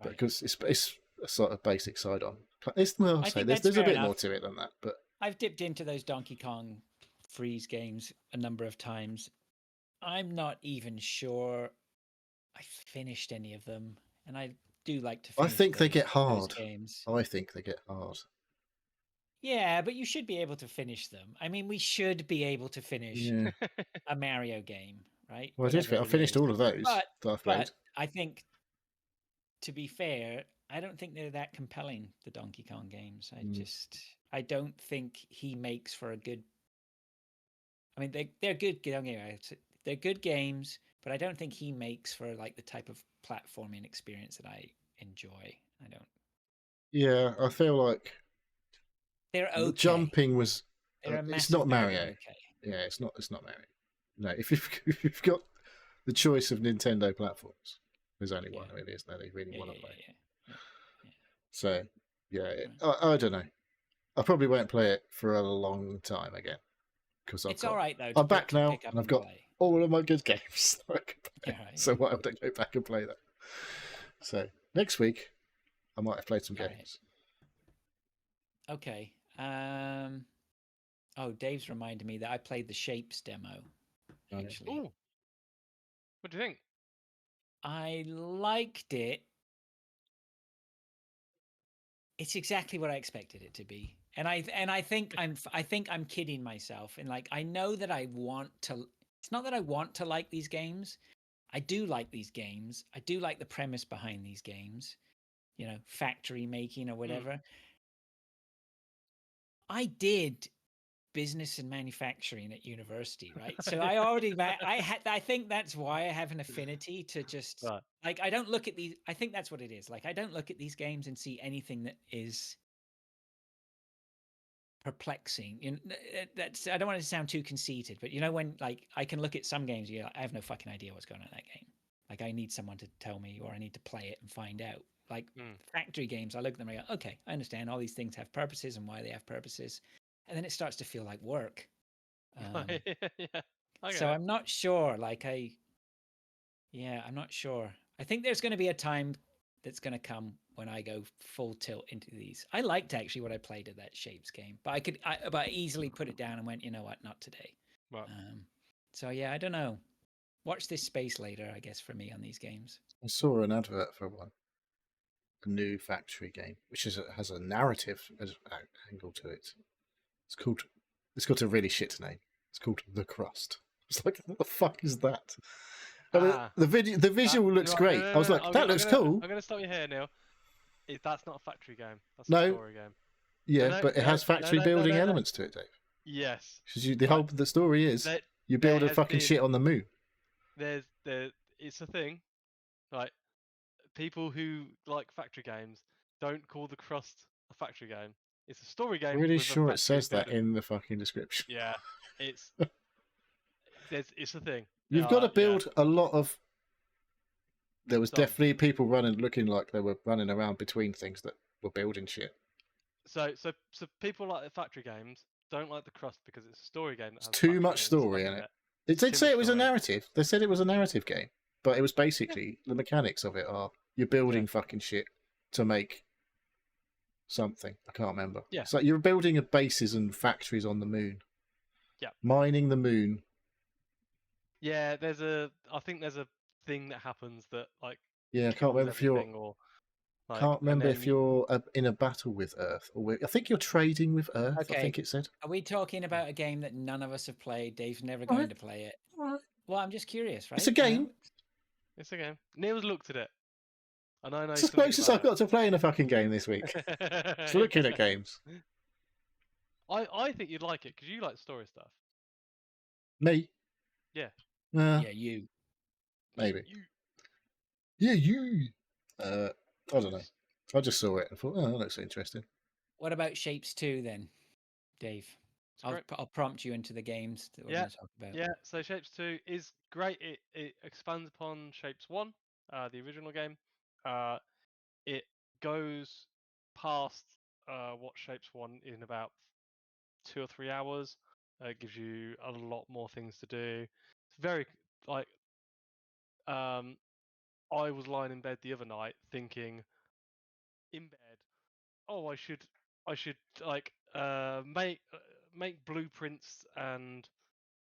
But because it's a sort of basic side on. There's a bit more to it than that. But I've dipped into those Donkey Kong Freeze games a number of times. I'm not even sure I finished any of them, and I do like to finish. I think they get hard. Games. I think they get hard. Yeah, but you should be able to finish them. I mean, we should be able to finish a Mario game, right? Well, I finished all of those that I've played. But I think, to be fair, I don't think they're that compelling, the Donkey Kong games. I don't think he makes for a good. I mean, they're good. They're good games, but I don't think he makes for like the type of platforming experience that I enjoy. I don't. Yeah, I feel like they're okay. The jumping was. It's not Mario. Okay. Yeah, it's not Mario. No, if you've got the choice of Nintendo platforms, there's only one really, isn't there? They really want to play. Yeah. So, yeah, I don't know. I probably won't play it for a long time again because it's all right though. I'm back now, and I've got all of my good games. So why would I go back and play that? So next week, I might have played some games. Okay. Oh, Dave's reminded me that I played the Shapes demo. Actually, Ooh. What do you think? I liked it. It's exactly what I expected it to be, and I think I'm kidding myself. And like, I know that I want to. It's not that I want to like these games. I do like these games. I do like the premise behind these games. You know, factory making or whatever. I did business and manufacturing at university, right? So I think that's why I have an affinity to just like, I don't look at these. I think that's what it is. Like, I don't look at these games and see anything that is perplexing. That's I don't want to sound too conceited, but when like I can look at some games, I have no fucking idea what's going on in that game. Like I need someone to tell me, or I need to play it and find out. Like factory games, I look at them and I go, okay, I understand all these things have purposes and why they have purposes, and then it starts to feel like work. Yeah, So I'm not sure. I'm not sure. I think there's going to be a time that's going to come when I go full tilt into these. I liked actually what I played at that Shapes game, but I easily put it down and went, you know what, not today. Right. So yeah, I don't know. Watch this space later, I guess, for me on these games. I saw an advert for one, a new factory game, which has a narrative angle to it. It's got a really shit name. It's called The Crust. It's like, what the fuck is that? I mean, the visual looks great. I was like, that looks cool. I'm going to stop you here, Neil. That's not a factory game. That's No. a story game. Yeah, but it has factory building elements to it, Dave. Yes. Because the story is you build a fucking shit on the moon. It's a thing. Like, people who like factory games don't call The Crust a factory game. It's a story game. I'm really with sure a it says that building. in the fucking description. Yeah, it's a thing. You've got to build a lot of. There was definitely people looking like they were running around between things that were building shit. So people like the factory games don't like The Crust because it's a story game. That has too much story in it. They did say it was a narrative. They said it was a narrative game, but it was basically the mechanics of it are you're building fucking shit to make something. I can't remember. Yeah. So you're building bases and factories on the moon. Yeah. Mining the moon. Yeah, I think there's a thing that happens that like. Yeah, I can't remember if you're. Can't remember if you're in a battle with Earth or I think you're trading with Earth. Okay. I think it said. Are we talking about a game that none of us have played? Dave's never going to play it. Well, I'm just curious, right? It's a game. It's a game. Neil's looked at it. And I know. It's the closest I've got to playing a fucking game this week. It's looking at games. I think you'd like it because you like story stuff. Me? Yeah. Yeah, you. Maybe. Yeah, you. I don't know. I just saw it and thought, oh, that looks interesting. What about Shapes 2 then, Dave? I'll prompt you into the games that we're going to talk about. Yeah, so Shapes 2 is great. It expands upon Shapes 1, the original game. It goes past what Shapes 1 in about 2 or 3 hours. It gives you a lot more things to do. It's very, like, I was lying in bed the other night thinking, in bed, oh, I should like make blueprints and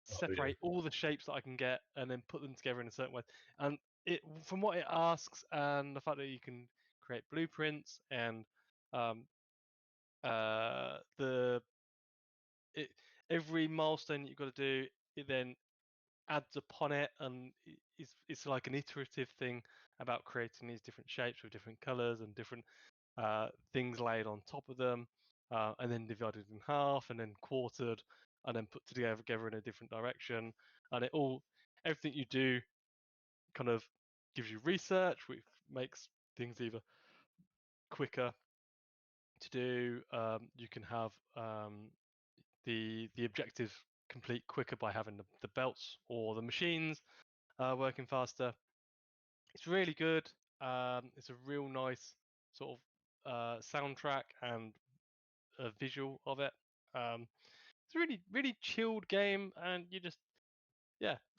separate all the shapes that I can get and then put them together in a certain way. And from what it asks and the fact that you can create blueprints and every milestone that you've got to do, it then adds upon it, and it's like an iterative thing about creating these different shapes with different colors and different things laid on top of them, and then divided in half and then quartered and then put together in a different direction. And everything you do kind of gives you research, which makes things either quicker to do. You can have the objective complete quicker by having the belts or the machines working faster. It's really good. It's a real nice sort of soundtrack and a visual of it. It's a really, really chilled game, and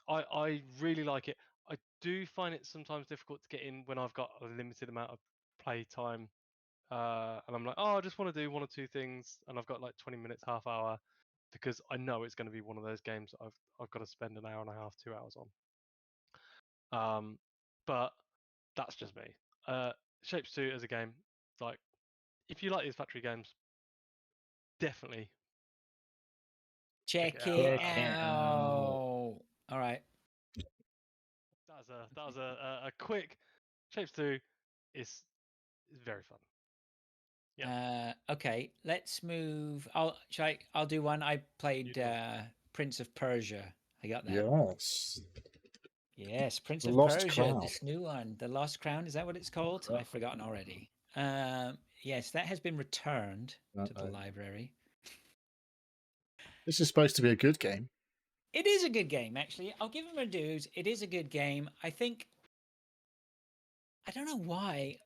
I really like it. I do find it sometimes difficult to get in when I've got a limited amount of play time, and I'm like, oh, I just want to do one or two things, and I've got like 20 minutes, half hour, because I know it's going to be one of those games that I've got to spend an hour and a half, 2 hours on. But that's just me. Shapes 2 as a game, like, if you like these factory games, definitely check it out. All right. That was a quick. Shapes 2 is very fun. Yeah. Okay, let's move. I'll do one. I played Prince of Persia. I got that. Yes. Yes, Prince of Persia, this new one, The Lost Crown. Is that what it's called? I've forgotten already. Yes, that has been returned to the library. This is supposed to be a good game. It is a good game, actually. I'll give them a dues. It is a good game. I think. I don't know why.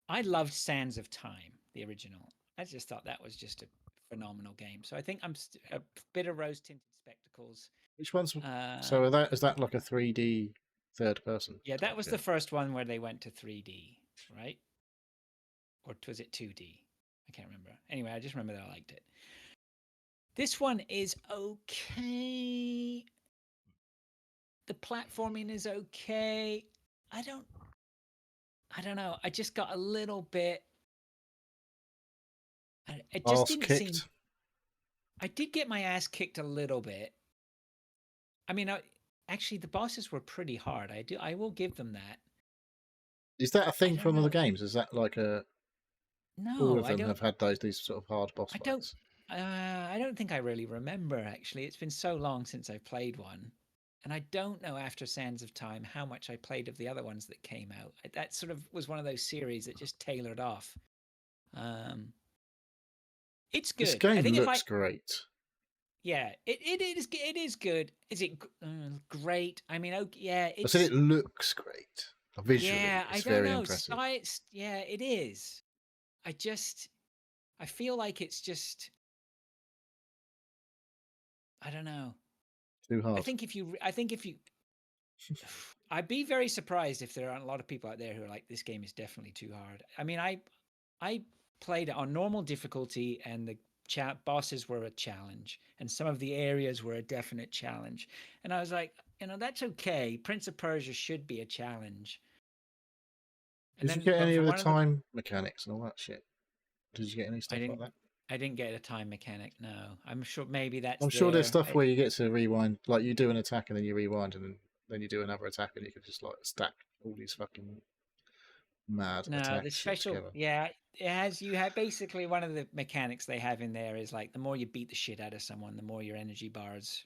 I loved Sands of Time, the original. I just thought that was just a phenomenal game. So I think I'm a bit of rose tinted spectacles. Which one's so? Is that like a 3D third person? Yeah, that was the first one where they went to 3D, right? Or was it 2D? I can't remember. Anyway, I just remember that I liked it. This one is okay. The platforming is okay. I don't know. I just got a little bit. It just didn't seem. I did get my ass kicked a little bit. I mean, actually, the bosses were pretty hard. I will give them that. Is that a thing from other games? Is that like a? No, all of them have had these sort of hard boss fights. I don't think I really remember. Actually, it's been so long since I've played one, and I don't know after Sands of Time how much I played of the other ones that came out. That sort of was one of those series that just tailored off. It's good. This game looks great. Yeah, it is good. Is it great? I mean, yeah. I said it looks great. Visually, yeah, it's I don't very know. impressive. Yeah, it is. I feel like it's just. I don't know. Too hard. I think if you, I'd be very surprised if there aren't a lot of people out there who are like, this game is definitely too hard. I mean, I played it on normal difficulty, and the bosses were a challenge, and some of the areas were a definite challenge. And I was like, that's okay. Prince of Persia should be a challenge. Did you get any of the time mechanics and all that shit? Did you get any stuff like that? I didn't get a time mechanic. No, I'm sure maybe that's. I'm sure there's stuff where you get to rewind, like you do an attack and then you rewind, and then you do another attack, and you can just like stack all these fucking mad attacks. The special, yeah, you have basically one of the mechanics they have in there is like the more you beat the shit out of someone, the more your energy bars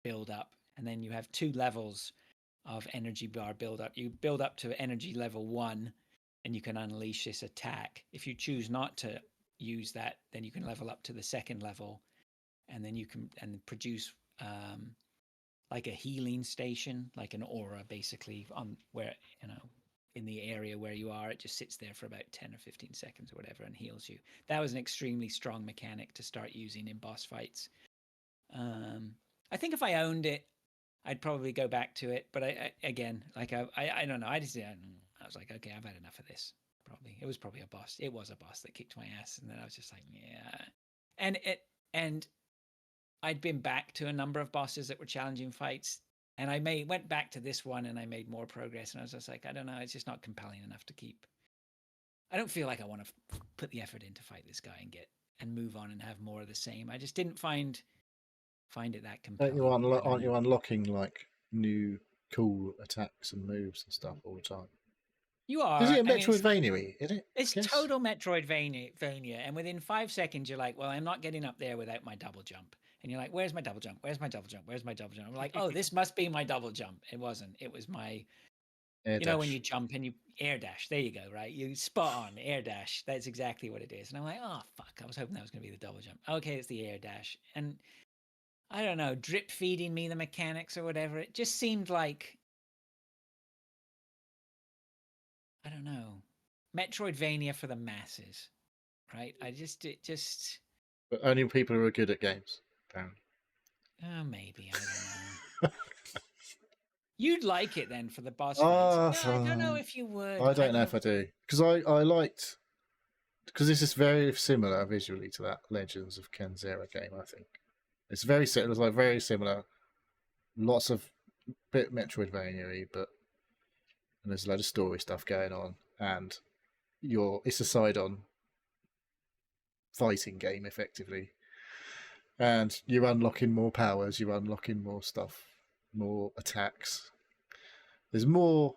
build up, and then you have 2 levels of energy bar build up. You build up to energy level 1, and you can unleash this attack. If you choose not to use that, then you can level up to the 2nd level, and then you can produce like a healing station, like an aura, basically, on where in the area where you are. It just sits there for about 10 or 15 seconds or whatever and heals you. That was an extremely strong mechanic to start using in boss fights. I think if I owned it, I'd probably go back to it. But I don't know. I was like, okay, I've had enough of this. Probably it was probably a boss. It was a boss that kicked my ass, and then I was just like, yeah. And I'd been back to a number of bosses that were challenging fights, and I went back to this one, and I made more progress. And I was just like, I don't know, it's just not compelling enough to keep. I don't feel like I want to put the effort in to fight this guy and move on and have more of the same. I just didn't find it that compelling. Aren't you unlocking like new cool attacks and moves and stuff all the time? You are. Is it a Metroidvania? Is it? It's total Metroidvania, and within 5 seconds you're like, well, I'm not getting up there without my double jump. And you're like, where's my double jump? Where's my double jump? Where's my double jump? I'm like, oh, this must be my double jump. It wasn't. It was my air dash. When you jump and you air dash. There you go, right? You spot on, air dash. That's exactly what it is. And I'm like, oh, fuck. I was hoping that was going to be the double jump. Okay, it's the air dash. And I don't know, drip feeding me the mechanics or whatever. It just seemed like, I don't know, Metroidvania for the masses, right? But only people who are good at games, apparently. Maybe, I don't know. You'd like it then for the boss fights. I don't know if you would. I don't know if I do, because I liked, because this is very similar visually to that Legends of Kenzera game. I think it's very similar. It's like very similar. Lots of bit Metroidvania-y, but and there's a load of story stuff going on, and it's a side-on fighting game effectively, and you're unlocking more powers, you're unlocking more stuff, more attacks. There's more.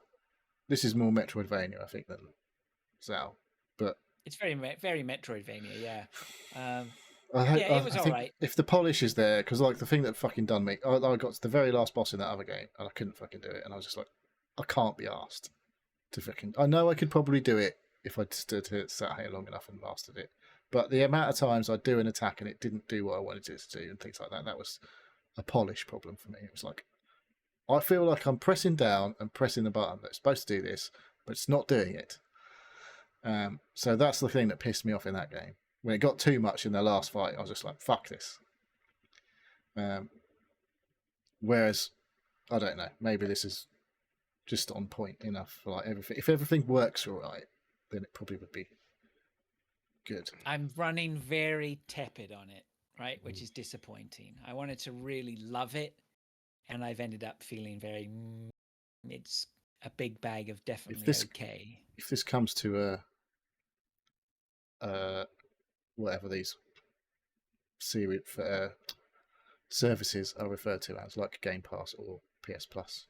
This is more Metroidvania, I think, than Zal, but it's very Metroidvania, yeah. It was alright. If the polish is there, because like the thing that fucking done me, I got to the very last boss in that other game and I couldn't fucking do it, and I was just like, I can't be asked to fucking. I know I could probably do it if I sat here long enough and mastered it, But the amount of times I'd do an attack and it didn't do what I wanted it to do and things like that, that was a polish problem for me. It was like, I feel like I'm pressing down and pressing the button that's supposed to do this, but it's not doing it. So that's the thing that pissed me off in that game. When it got too much in the last fight, I was just like, fuck this. Whereas, I don't know, maybe this is just on point enough for like everything. If everything works all right, then it probably would be good. I'm running very tepid on it, right? Which is disappointing. I wanted to really love it, and I've ended up feeling very. It's a big bag of definitely okay. If this comes to whatever these series services are referred to as, like Game Pass or PS Plus,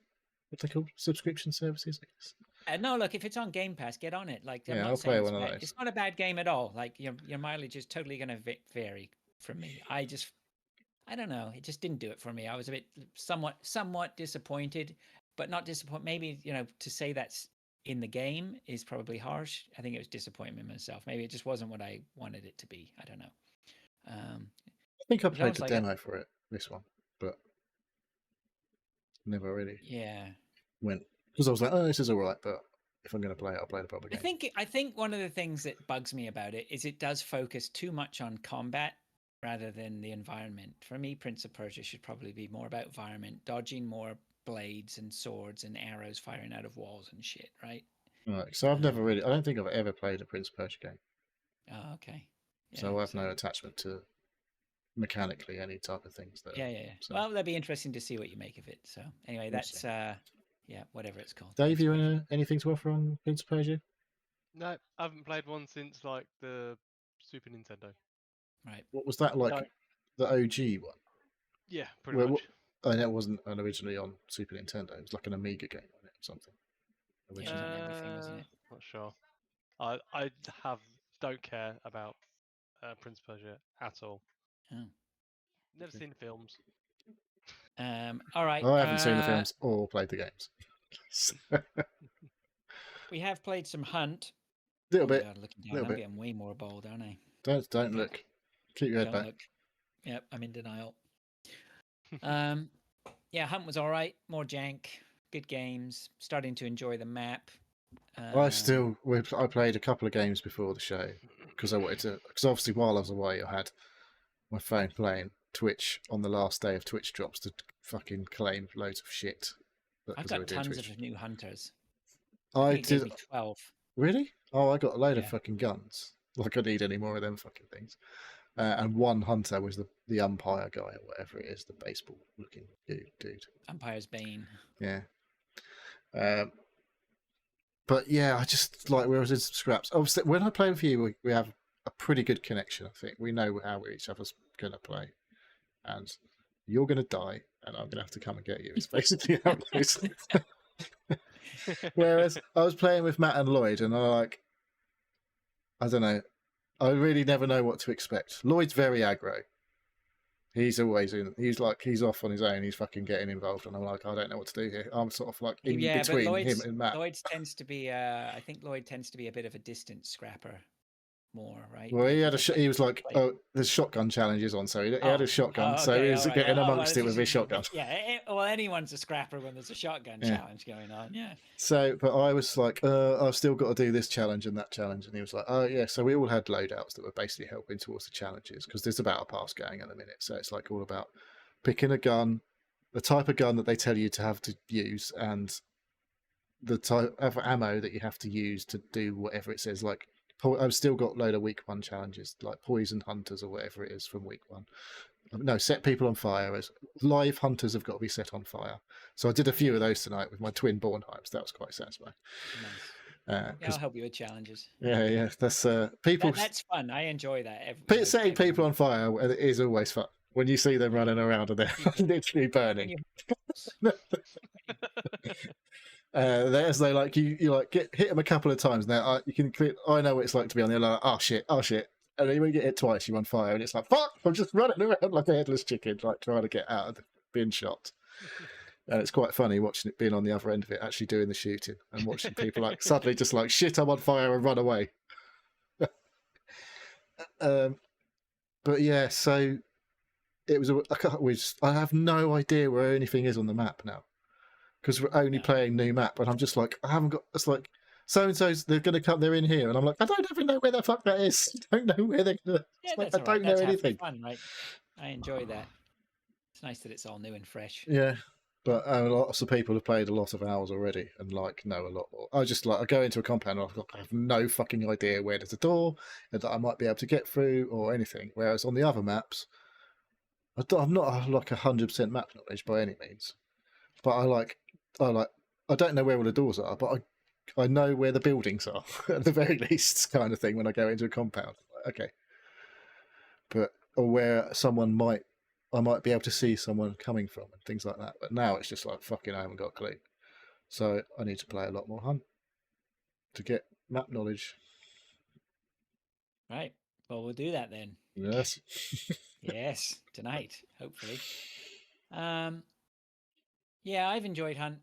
what they called, subscription services, I guess. No, look, if it's on Game Pass, get on it. Like, yeah, I'll play one of those. It's not a bad game at all. Like, your mileage is totally going to vary from me. I don't know. It just didn't do it for me. I was a bit somewhat disappointed, but not disappointed. Maybe, to say that's in the game is probably harsh. I think it was disappointment myself. Maybe it just wasn't what I wanted it to be. I don't know. I think I played the demo for it, this one, but never really went, because I was like, oh, this is all right, but if I'm going to play it, I'll play the proper game. I think one of the things that bugs me about it is it does focus too much on combat rather than the environment. For me, Prince of Persia should probably be more about environment, dodging more blades and swords and arrows firing out of walls and shit, right? Right. So I've never really, I don't think I've ever played a Prince of Persia game. Oh, okay. Yeah, so I have no attachment to mechanically any type of things. Yeah. So. Well, that'd be interesting to see what you make of it. So anyway, that's whatever it's called. Dave, you anything to offer on Prince of Persia? No, I haven't played one since like the Super Nintendo. Right. What was that like? The OG one? Yeah, pretty much. And it wasn't originally on Super Nintendo. It was like an Amiga game on it or something. Originally. Yeah, everything, wasn't it? Not sure. I don't care about Prince of Persia at all. Oh. Never seen the films. All right. I haven't seen the films or played the games. We have played some Hunt. A little bit. God, looking down, I'm getting way more bold, aren't I? Don't look. Keep your head back. Look. Yep, I'm in denial. Yeah, Hunt was all right. More jank. Good games. Starting to enjoy the map. I played a couple of games before the show because I wanted to. Because obviously, while I was away, I had my phone playing Twitch on the last day of Twitch drops to fucking claim loads of shit. I've got tons of new hunters. I did. 12. Really? Oh, I got a load of fucking guns. Like I need any more of them fucking things. And one hunter was the umpire guy or whatever it is, the baseball looking dude. Umpire's Bane. Yeah. But yeah, I just like we was in some scraps. Obviously, when I play with you, we have a pretty good connection. I think we know how each other's gonna play, and you're gonna die, and I'm gonna have to come and get you. It's basically how it is. Whereas I was playing with Matt and Lloyd, and I don't know. I really never know what to expect. Lloyd's very aggro. He's always in. He's off on his own. He's fucking getting involved, and I'm like, I don't know what to do here. I'm sort of like in between him and Matt. Lloyd tends to be. I think Lloyd tends to be a bit of a distant scrapper, more right. Well, he had he was like, oh, there's shotgun challenges on, so he had a shotgun, so he was getting amongst it with his shotgun. Yeah, well, anyone's a scrapper when there's a shotgun challenge going on. Yeah. So, but I was like, I've still got to do this challenge and that challenge, and he was like, oh yeah. So we all had loadouts that were basically helping towards the challenges because there's a battle pass going at the minute, so it's like all about picking a gun, the type of gun that they tell you to have to use, and the type of ammo that you have to use to do whatever it says. Like, I've still got a load of week 1 challenges, like poison hunters or whatever it is from week 1. No, set people on fire. As live hunters have got to be set on fire. So I did a few of those tonight with my twin Bornheims. That was quite satisfying. Nice. I'll help you with challenges. Yeah. That's people. That's fun. I enjoy that. Setting people on fire is always fun when you see them running around and they're literally burning. As they like you like hit them a couple of times now. You can I know what it's like to be on the other. Like, oh shit, and then when you get hit twice, you on fire, and it's like fuck. I'm just running around like a headless chicken, like trying to get out of being shot. And it's quite funny watching it being on the other end of it, actually doing the shooting, and watching people like suddenly just like shit, I'm on fire, and run away. But yeah, so it was. I have no idea where anything is on the map now because we're only playing new map, and I'm just like, I haven't got. It's like so and so's. They're going to come. They're in here, and I'm like, I don't even know where the fuck that is. I don't know where they're going to. Yeah, Like, that's I all right. don't know That's half the anything. fun, right? I enjoy that. It's nice that it's all new and fresh. Yeah, but lots of people have played a lot of hours already and like know a lot more. I just like I go into a compound and I have no fucking idea where there's a door that I might be able to get through or anything. Whereas on the other maps, I'm not like 100% map knowledge by any means, but I don't know where all the doors are, but I know where the buildings are at the very least, kind of thing. When I go into a compound, okay, but or where I might be able to see someone coming from and things like that. But now it's just like fucking I haven't got a clue. So I need to play a lot more Hunt to get map knowledge. Right. Well, we'll do that then. Yes. Yes, tonight, hopefully. Yeah, I've enjoyed Hunt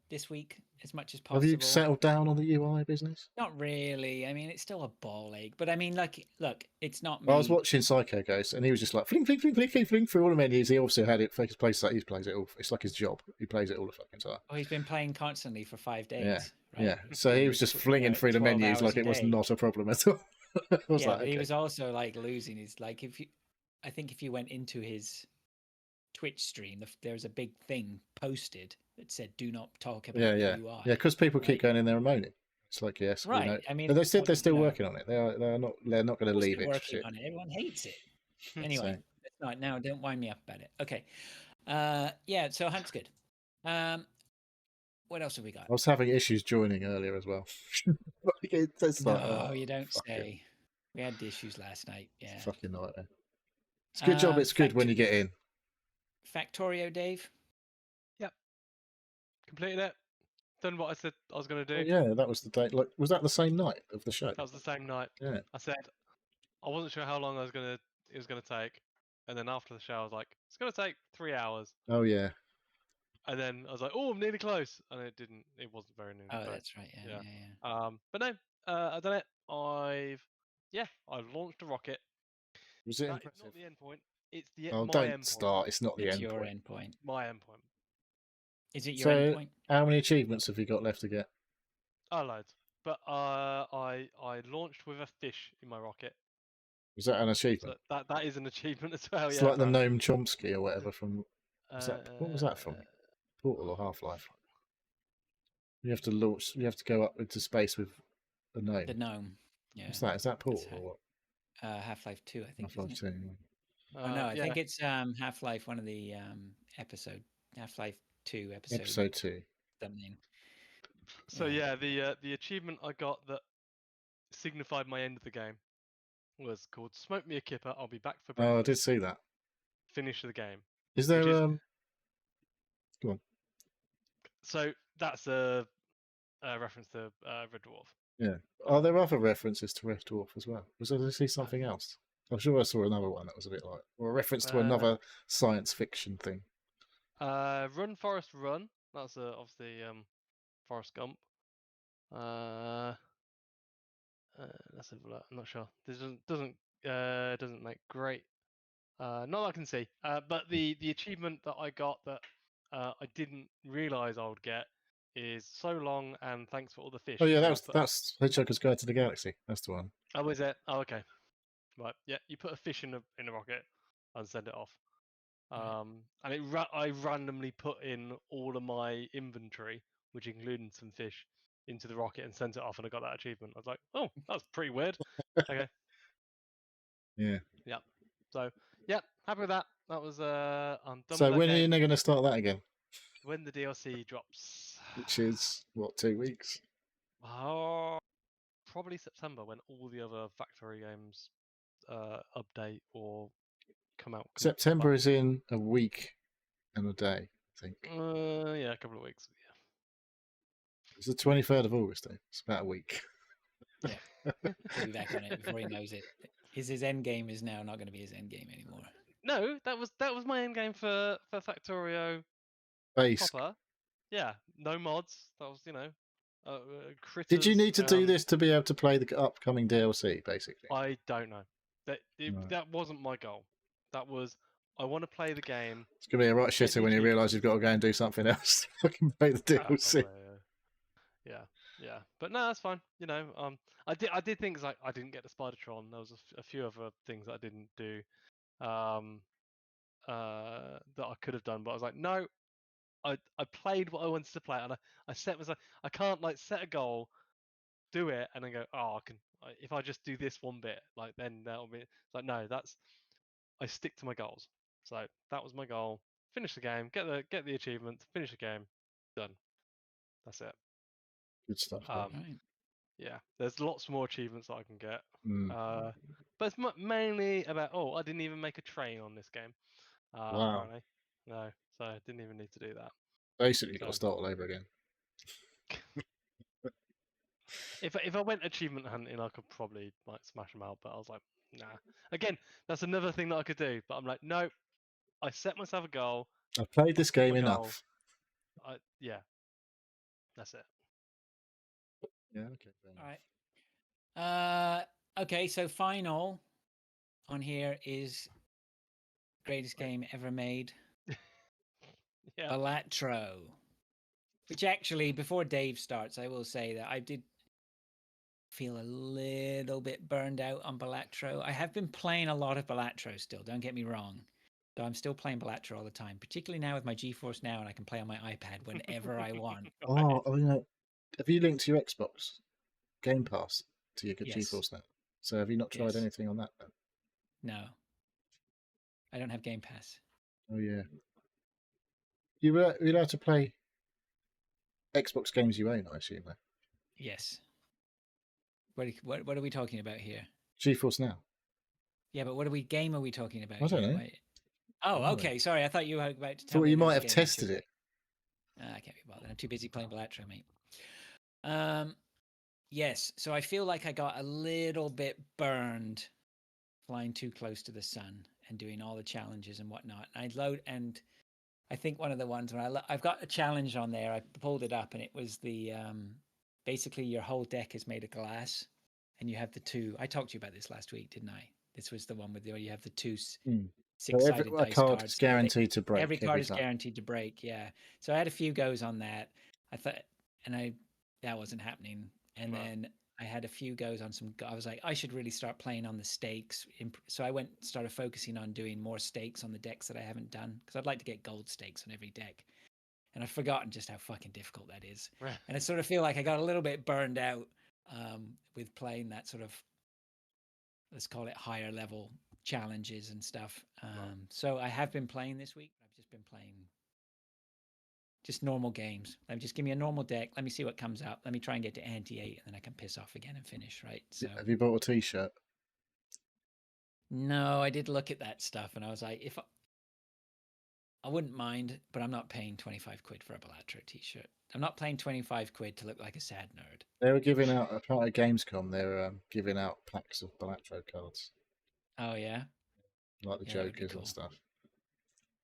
this week as much as possible. Have you settled down on the UI business? Not really. I mean, it's still a ball ache, but I mean, like, look, it's not me. I was watching Psycho Ghost, and he was just like fling, fling, fling, fling, fling, fling through all the menus. He also had it. He plays it. He plays it all. It's like his job. He plays it all the fucking time. Oh, he's been playing constantly for 5 days. Yeah, right? yeah. So he was just flinging through the 12 menus hours like a it was day. not a problem at all. I was Yeah, like, but he okay. was also like losing his like I think if you went into his Twitch stream, there's a big thing posted that said "Do not talk about the UI." Yeah, because people keep right? going in there and moaning. It's like yes, we know. Right. I mean, But they're you still know, working on it. They're not going to we're leave still it. working Shit. on it. Everyone hates it. Anyway, So, it's not now. Don't wind me up about it. Okay. Yeah. So Hunt's good. What else have we got? I was having issues joining earlier as well. It's like, No, oh, you don't fuck it. say. We had the issues last night. Yeah. It's a fucking nightmare. It's a good job. It's good when you get in. Factorio, Dave. Yep. Completed it. Done what I said I was going to do. Oh, yeah, that was the day. Like, was that the same night of the show? That was the same night. Yeah. I said I wasn't sure how long it was gonna take, and then after the show I was like, it's gonna take 3 hours. Oh yeah. And then I was like, oh, I'm nearly close, and it didn't. It wasn't very nearly. Oh, but, that's right. Yeah. But no, I've done it. I've launched a rocket. Was it That impressive? is not the end point. It's the Oh, my don't end start. point. It's not the It's end your point. end point. My end point. Is it your end So, point? how many achievements have you got left to get? Oh, loads. But I launched with a fish in my rocket. Was that an achievement? So that is an achievement as well. It's yeah, like the apparently. Noam Chomsky or whatever from. What was that from? Portal or Half-Life? You have to launch. You have to go up into space with a gnome. The gnome. Yeah. What's that? Is that Portal or what? Half-Life 2, I think. Half-Life 2. Oh no, I think it's Half-Life, one of the episode Half-Life 2 episode. Episode 2. Something. So the achievement I got that signified my end of the game was called "Smoke Me a Kipper. I'll be back for breakfast." Oh, I did see that. Finish the game. Is there Go on. So that's a reference to Red Dwarf. Yeah. Are there other references to Red Dwarf as well? Was I to see something else? I'm sure I saw another one that was a bit like, or a reference to another science fiction thing. Run Forest Run. That's obviously Forrest Gump. Let's have a look. I'm not sure. This doesn't make great. Not that I can see. But the achievement that I got that I didn't realise I would get is so long and thanks for all the fish. Oh yeah, that's Hitchhiker's Guide to the Galaxy. That's the one. Oh, is it? Oh, okay. Right. Yeah, you put a fish in a rocket and send it off. And I randomly put in all of my inventory, which included some fish, into the rocket and sent it off, and I got that achievement. I was like, oh, that's pretty weird. Okay. Yeah. Yeah. So, yeah, happy with that. That was I'm done. So with that when game. are you going to start that again? When the DLC drops. Which is what, 2 weeks? Oh, probably September when all the other Factory games update or come out. September is in a week and a day, I think. Yeah, a couple of weeks. Yeah. It's the 23rd of August, though. It's about a week. Yeah, he'll be back on it before he knows it. His end game is now not going to be his end game anymore. No, that was my end game for Factorio. Base. Proper. Yeah, no mods. That was critters. Did you need to do this to be able to play the upcoming DLC, basically? I don't know. That wasn't my goal. That was I want to play the game. It's gonna be a right get the shitter when you realise achievements. you've got to go and do something else. Fucking play the DLC. Probably, yeah. But no, that's fine. You know, I did things like I didn't get the Spidertron. There was a few other things that I didn't do, that I could have done, but I was like, no, I played what I wanted to play, and I set myself. I can't like set a goal, do it, and then go, oh, if I just do this one bit, like then that'll be. It's like no, I stick to my goals. So that was my goal. Finish the game, get the achievement, finish the game, done. That's it. Good stuff. Right. Yeah, there's lots more achievements that I can get. Mm. But it's mainly about I didn't even make a train on this game. Wow. Apparently, no, so I didn't even need to do that. Basically, you've got to So start all over again. if I went achievement hunting, I could probably like smash them out. But I was like, nah. Again, that's another thing that I could do. But I'm like, no. I set myself a goal. I've played this game My goal. enough. Yeah, that's it. Yeah, okay. Fair enough. All right. Okay, so final on here is greatest game ever made, Yeah. Balatro. Which actually, before Dave starts, I will say that I did feel a little bit burned out on Balatro. I have been playing a lot of Balatro still, don't get me wrong. So I'm still playing Balatro all the time, particularly now with my GeForce Now, and I can play on my iPad whenever I want. Oh, have you linked your Xbox Game Pass to your Yes. GeForce Now? So have you not tried Yes. anything on that then? No. I don't have Game Pass. Oh yeah. You're allowed to play Xbox games you own, I assume. Though. Yes. What are we talking about here? GeForce Now. Yeah, but what game are we talking about? I don't here? know. Oh, okay. Sorry, I thought you were about to tell Thought me. you there might was a have game tested it. I can't be bothered. I'm too busy playing Balatro, mate. Yes. So I feel like I got a little bit burned flying too close to the sun and doing all the challenges and whatnot. And I think one of the ones where I've got a challenge on there. I pulled it up, and it was the basically your whole deck is made of glass, and you have the two. I talked to you about this last week, didn't I? This was the one where you have the two six-sided so dice card cards. is guaranteed to break. Every card is guaranteed to break. Yeah. So I had a few goes on that. I thought, and that wasn't happening. And then I had a few goes on some. I was like, I should really start playing on the stakes. So I started focusing on doing more stakes on the decks that I haven't done, because I'd like to get gold stakes on every deck. And I've forgotten just how fucking difficult that is. And I sort of feel like I got a little bit burned out with playing that sort of, let's call it higher level challenges and stuff. So I have been playing this week. I've just been playing just normal games. Just give me a normal deck. Let me see what comes up. Let me try and get to ante 8, and then I can piss off again and finish, right? So Have you bought a T-shirt? No, I did look at that stuff, and I was like, if I wouldn't mind, but I'm not paying 25 quid for a Balatro T-shirt. I'm not paying 25 quid to look like a sad nerd. They were giving out, a part of Gamescom, they were giving out packs of Balatro cards. Oh, yeah? Like the Jokers and stuff.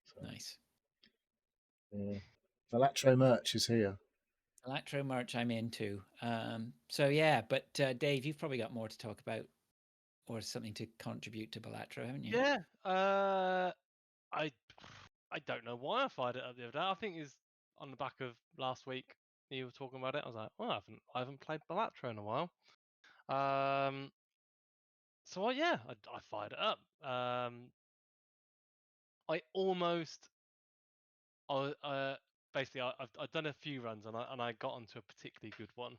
So, nice. Yeah. Balatro merch is here. Balatro merch I'm into. So, yeah, but Dave, you've probably got more to talk about or something to contribute to Balatro, haven't you? Yeah. I don't know why I fired it up the other day. I think it's on the back of last week. You were talking about it. I was like, well, I haven't played Balatro in a while. So I fired it up. I almost, basically I've done a few runs, and I got onto a particularly good one,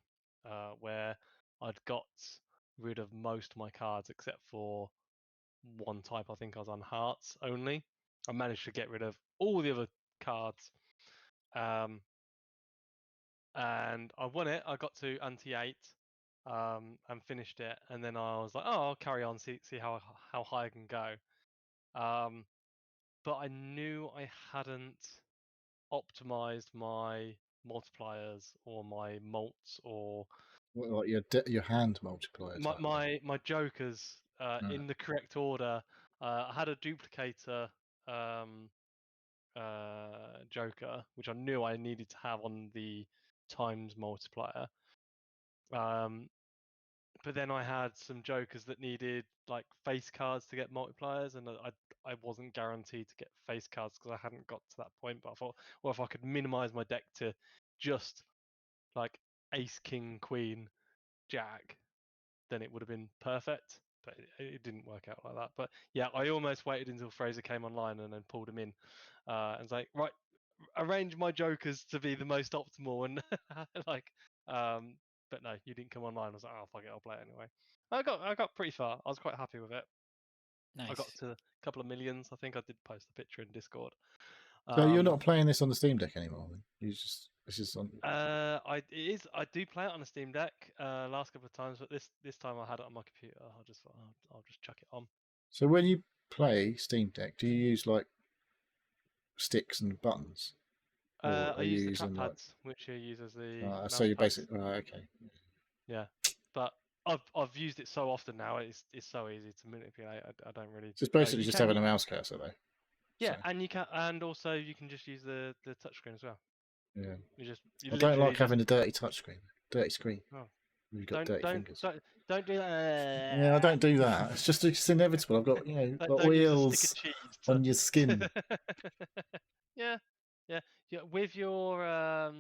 where I'd got rid of most of my cards except for one type. I think I was on hearts only. I managed to get rid of all the other cards, and I won it. I got to ante 8, and finished it. And then I was like, oh, I'll carry on, see how high I can go. But I knew I hadn't optimized my multipliers or my mults or like your hand multiplier. my jokers in the correct order. I had a duplicator joker, which I knew I needed to have on the times multiplier. but then I had some jokers that needed like face cards to get multipliers, and I wasn't guaranteed to get face cards because I hadn't got to that point. But I thought, well, if I could minimize my deck to just like ace, king, queen, jack, then it would have been perfect. But it didn't work out like that. But yeah, I almost waited until Fraser came online and then pulled him in, and was like, right, arrange my jokers to be the most optimal, and like, but no, you didn't come online. I was like, oh fuck it, I'll play it anyway. I got pretty far. I was quite happy with it. I got Nice. to a couple of millions. I think I did post a picture in Discord. So you're not playing this on the Steam Deck anymore? Then? This is on. I do play it on a Steam Deck. Last couple of times, but this time I had it on my computer. I'll just chuck it on. So when you play Steam Deck, do you use like sticks and buttons? Or I use the using trackpads, which you use as the mouse so you pads. basically okay. Yeah, but I've used it so often now. It's so easy to manipulate. I don't really. So it's basically you just can having a mouse cursor, though. Yeah, So, and you can, and also you can just use the touchscreen as well. yeah. You I don't like just, having a dirty touchscreen. Dirty screen. Oh. You've got dirty fingers. Don't do that. Yeah, I don't do that. It's inevitable. I've got Don't oils use a stick of cheese on your skin. yeah. With your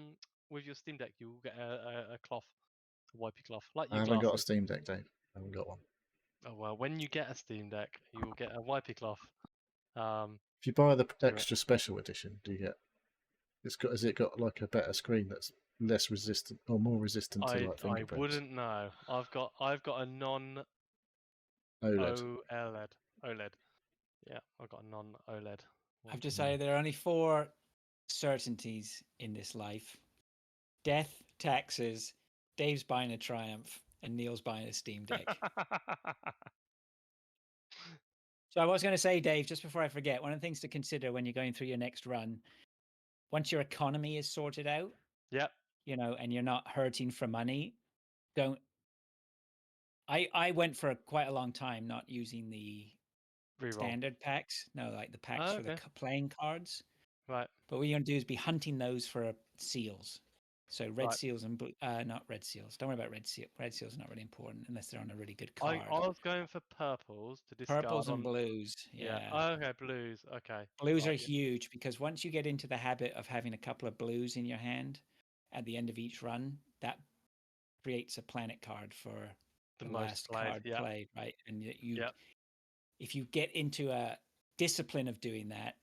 Steam Deck, you will get a cloth, a wipey cloth, like I your haven't got a glasses. Steam Deck, Dave. I haven't got one. Oh well, when you get a Steam Deck, you will get a wipey cloth. If you buy the extra special edition, do you get? Has it got like a better screen that's less resistant or more resistant to like I fingerprints? wouldn't know. I've got a non OLED. OLED. Yeah, I've got a non OLED. I've decided there are only 4 certainties in this life: death, taxes, Dave's buying a Triumph, and Neil's buying a Steam Deck. So I was going to say, Dave, just before I forget, one of the things to consider when you're going through your next run, once your economy is sorted out, Yep. And you're not hurting for money, don't. I went for quite a long time not using the Reroll. standard packs. No, like the packs for the okay. playing cards. Right. But what you're going to do is be hunting those for seals. So red Right. seals and not red seals. Don't worry about red seal. Red seals are not really important unless they're on a really good card. I was going for purples to discard. Purples and blues. Yeah. Oh, okay, blues. Okay. Blues are huge because once you get into the habit of having a couple of blues in your hand at the end of each run, that creates a planet card for the last card played, right? And if you get into a discipline of doing that,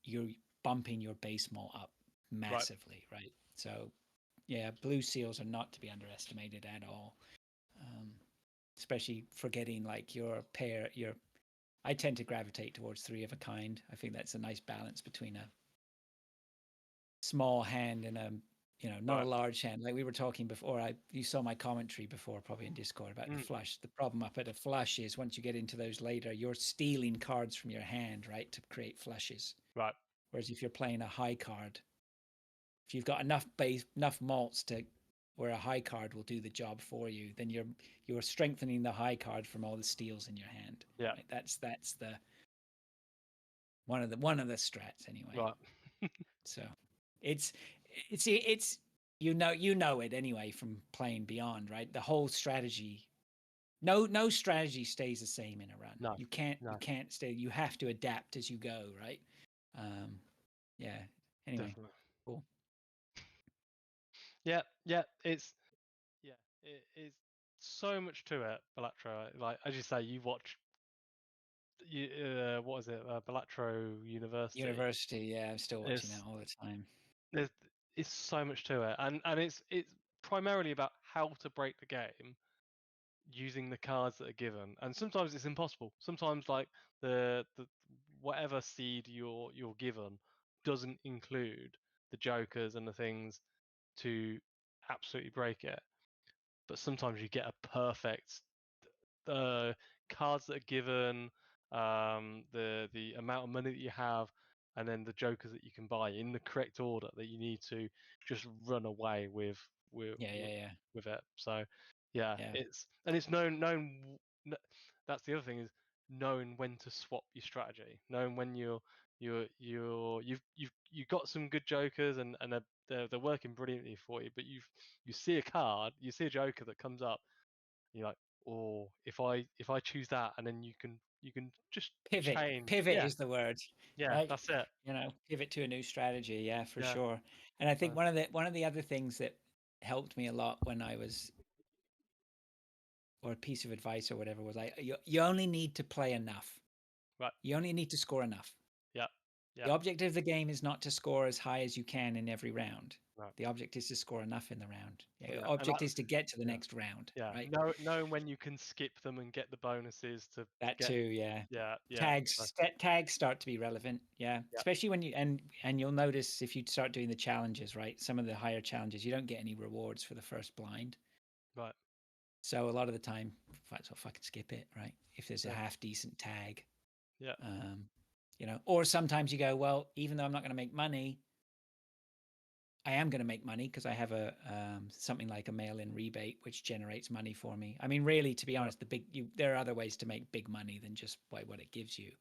you're bumping your base mall up massively, right? So, yeah, blue seals are not to be underestimated at all, especially for getting like your pair. I tend to gravitate towards 3 of a kind. I think that's a nice balance between a small hand and a not a large hand. Like we were talking before, you saw my commentary before, probably in Discord, about the flush. The problem up at a flush is once you get into those later, you're stealing cards from your hand, right, to create flushes. Right. Whereas if you're playing a high card, if you've got enough malts to where a high card will do the job for you, then you're strengthening the high card from all the steals in your hand. Yeah. Right? That's the one of the strats anyway. Right. So it's you know it anyway from playing Beyond, right? The whole strategy, no strategy stays the same in a run. No, you can't stay. You have to adapt as you go, right? Yeah. Anyway, definitely. Cool. Yeah. It's so much to it, Balatro. Like as you say, you watch. What is it? Balatro University. Yeah, I'm still watching that all the time. It's so much to it, and it's primarily about how to break the game using the cards that are given, and sometimes it's impossible. Sometimes like the whatever seed you're given doesn't include the jokers and the things to absolutely break it, but sometimes you get a perfect cards that are given, the amount of money that you have, and then the jokers that you can buy in the correct order that you need to just run away with it. So it's known. That's the other thing, is knowing when to swap your strategy, knowing when you've got some good jokers and they're working brilliantly for you, but you see a card, you see a joker that comes up, you're like, or if I choose that, and then you can just Pivot. change. Pivot Yeah, is the word. yeah, Right? that's it. Pivot to a new strategy. Yeah, for Yeah. sure. And I think Uh, one of the other things that helped me a lot when I was, or a piece of advice or whatever, was like, you only need to play enough. Right. You only need to score enough. Yeah. The object of the game is not to score as high as you can in every round. Right. The object is to score enough in the round. The Yeah, object is to get to the next round. Yeah, Right. knowing when you can skip them and get the bonuses to That get. too, yeah. Yeah. Tags start to be relevant, yeah. Especially when you and you'll notice if you start doing the challenges, right? Some of the higher challenges, you don't get any rewards for the first blind. Right. So a lot of the time, so fucking skip it, right? If there's a half decent tag. Yeah. Or sometimes you go, well, even though I'm not going to make money, I am going to make money because I have a something like a mail-in rebate, which generates money for me. I mean, really, to be honest, there are other ways to make big money than just by what it gives you.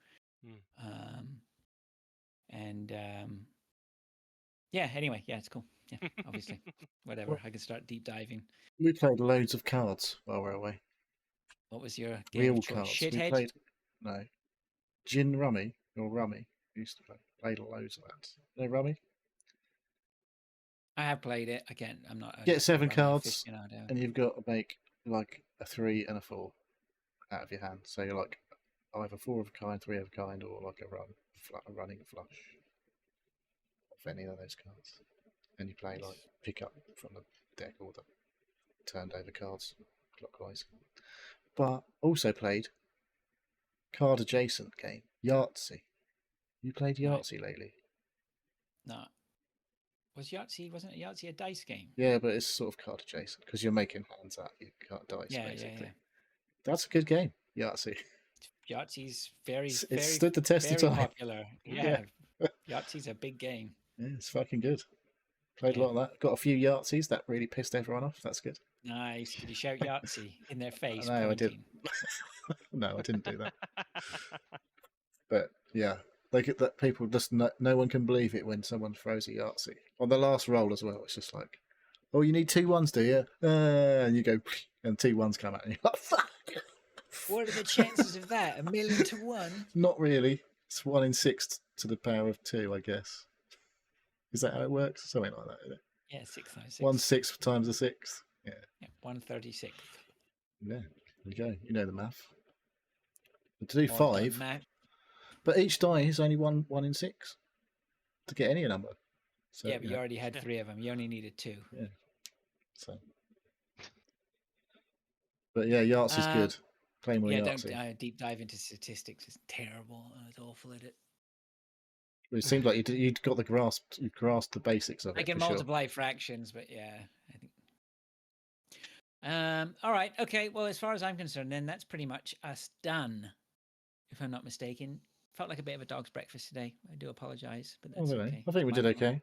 Anyway, it's cool. Yeah, obviously, whatever. I can start deep diving. We played loads of cards while we're away. What was your game Real of choice? cards. Shithead? We played Gin Rummy or Rummy. We used to played loads of that. No Rummy. I have played it. Again, I'm not. Get 7 cards, and you've got to make like a 3 and a 4 out of your hand. So you're like either 4 of a kind, 3 of a kind, or like a running flush of any of those cards. And you play like pick up from the deck all the turned over cards clockwise. But also played card adjacent game, Yahtzee. You played Yahtzee lately? No. Wasn't Yahtzee a dice game? Yeah, but it's sort of card adjacent because you're making hands out of your dice, basically. Yeah. That's a good game, Yahtzee. Yahtzee's very stood the test of time. Popular. Yeah. Yahtzee's a big game. Yeah, it's fucking good. Played a lot of that. Got a few Yahtzees that really pissed everyone off. That's good. Nice. Did you shout Yahtzee in their face? No, I didn't. No, I didn't do that. But yeah, that people just no one can believe it when someone throws a Yahtzee on the last roll as well. It's just like, oh, you need 2 ones, do you? And you go, and 2 ones come out, and you're like, fuck. What are the chances of that? 1,000,000 to 1? Not really. It's 1 in 6 to the power of 2, I guess. Is that how it works? Something like that, isn't it? Yeah, 6 times 6. 1/6 times a 6. Yeah. 1/36. Yeah, there you go. You know the math. But to do 5, but each die is only 1 in 6 to get any number. So, yeah, but you already had 3 of them. You only needed 2. Yeah. So. But yeah, Yahtzee's good. Play more Yahtzee. Don't deep dive into statistics. It's terrible. I was awful at it. It seemed like you'd got you grasped the basics of it. I can multiply fractions, but yeah, I think. All right. Okay. Well, as far as I'm concerned, then that's pretty much us done. If I'm not mistaken, felt like a bit of a dog's breakfast today. I do apologize, but that's okay. I think we did okay.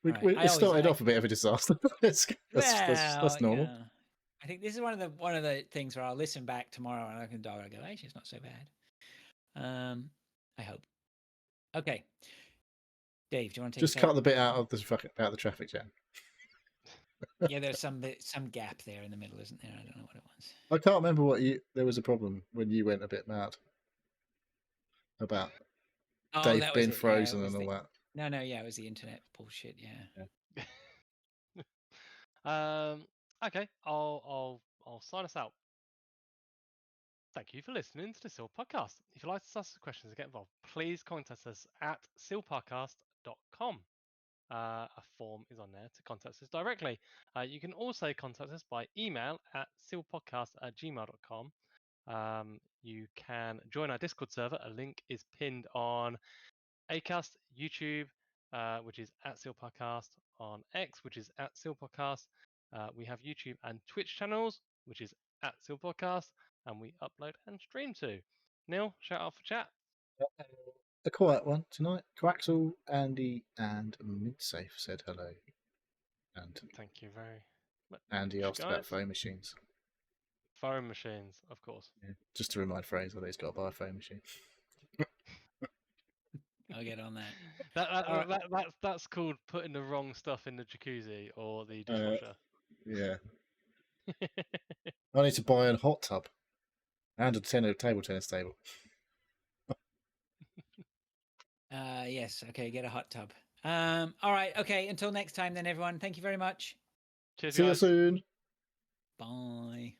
We started off a bit of a disaster. That's normal. Yeah. I think this is one of the things where I'll listen back tomorrow and I can dog. I go, actually, it's not so bad. I hope. Okay, Dave, do you want to take cut the bit out of the traffic jam? Yeah, there's some gap there in the middle, isn't there? I don't know what it was. I can't remember there was a problem when you went a bit mad about Dave being frozen and all that. No, yeah, it was the internet bullshit. Yeah. Okay, I'll sign us out. Thank you for listening to the Seal Podcast. If you'd like to ask questions or get involved, please contact us at sealpodcast.com. A form is on there to contact us directly. You can also contact us by email at sealpodcast@gmail.com. You can join our Discord server. A link is pinned on Acast, YouTube, which is at Seal Podcast, on X, which is at Seal Podcast. We have YouTube and Twitch channels, which is at Seal Podcast, and we upload and stream to. Neil, shout out for chat. A quiet one tonight. Quaxel, Andy, and Midsafe said hello. And thank you very much. Andy asked about phone machines. Phone machines, of course. Yeah, just to remind Fraser that he's got to buy a phone machine. I'll get on that. That's called putting the wrong stuff in the jacuzzi or the dishwasher. Yeah. I need to buy a hot tub and a table tennis table. Yes. Okay. Get a hot tub. All right. Okay. Until next time, then, everyone. Thank you very much. Cheers, See you guys. soon. Bye.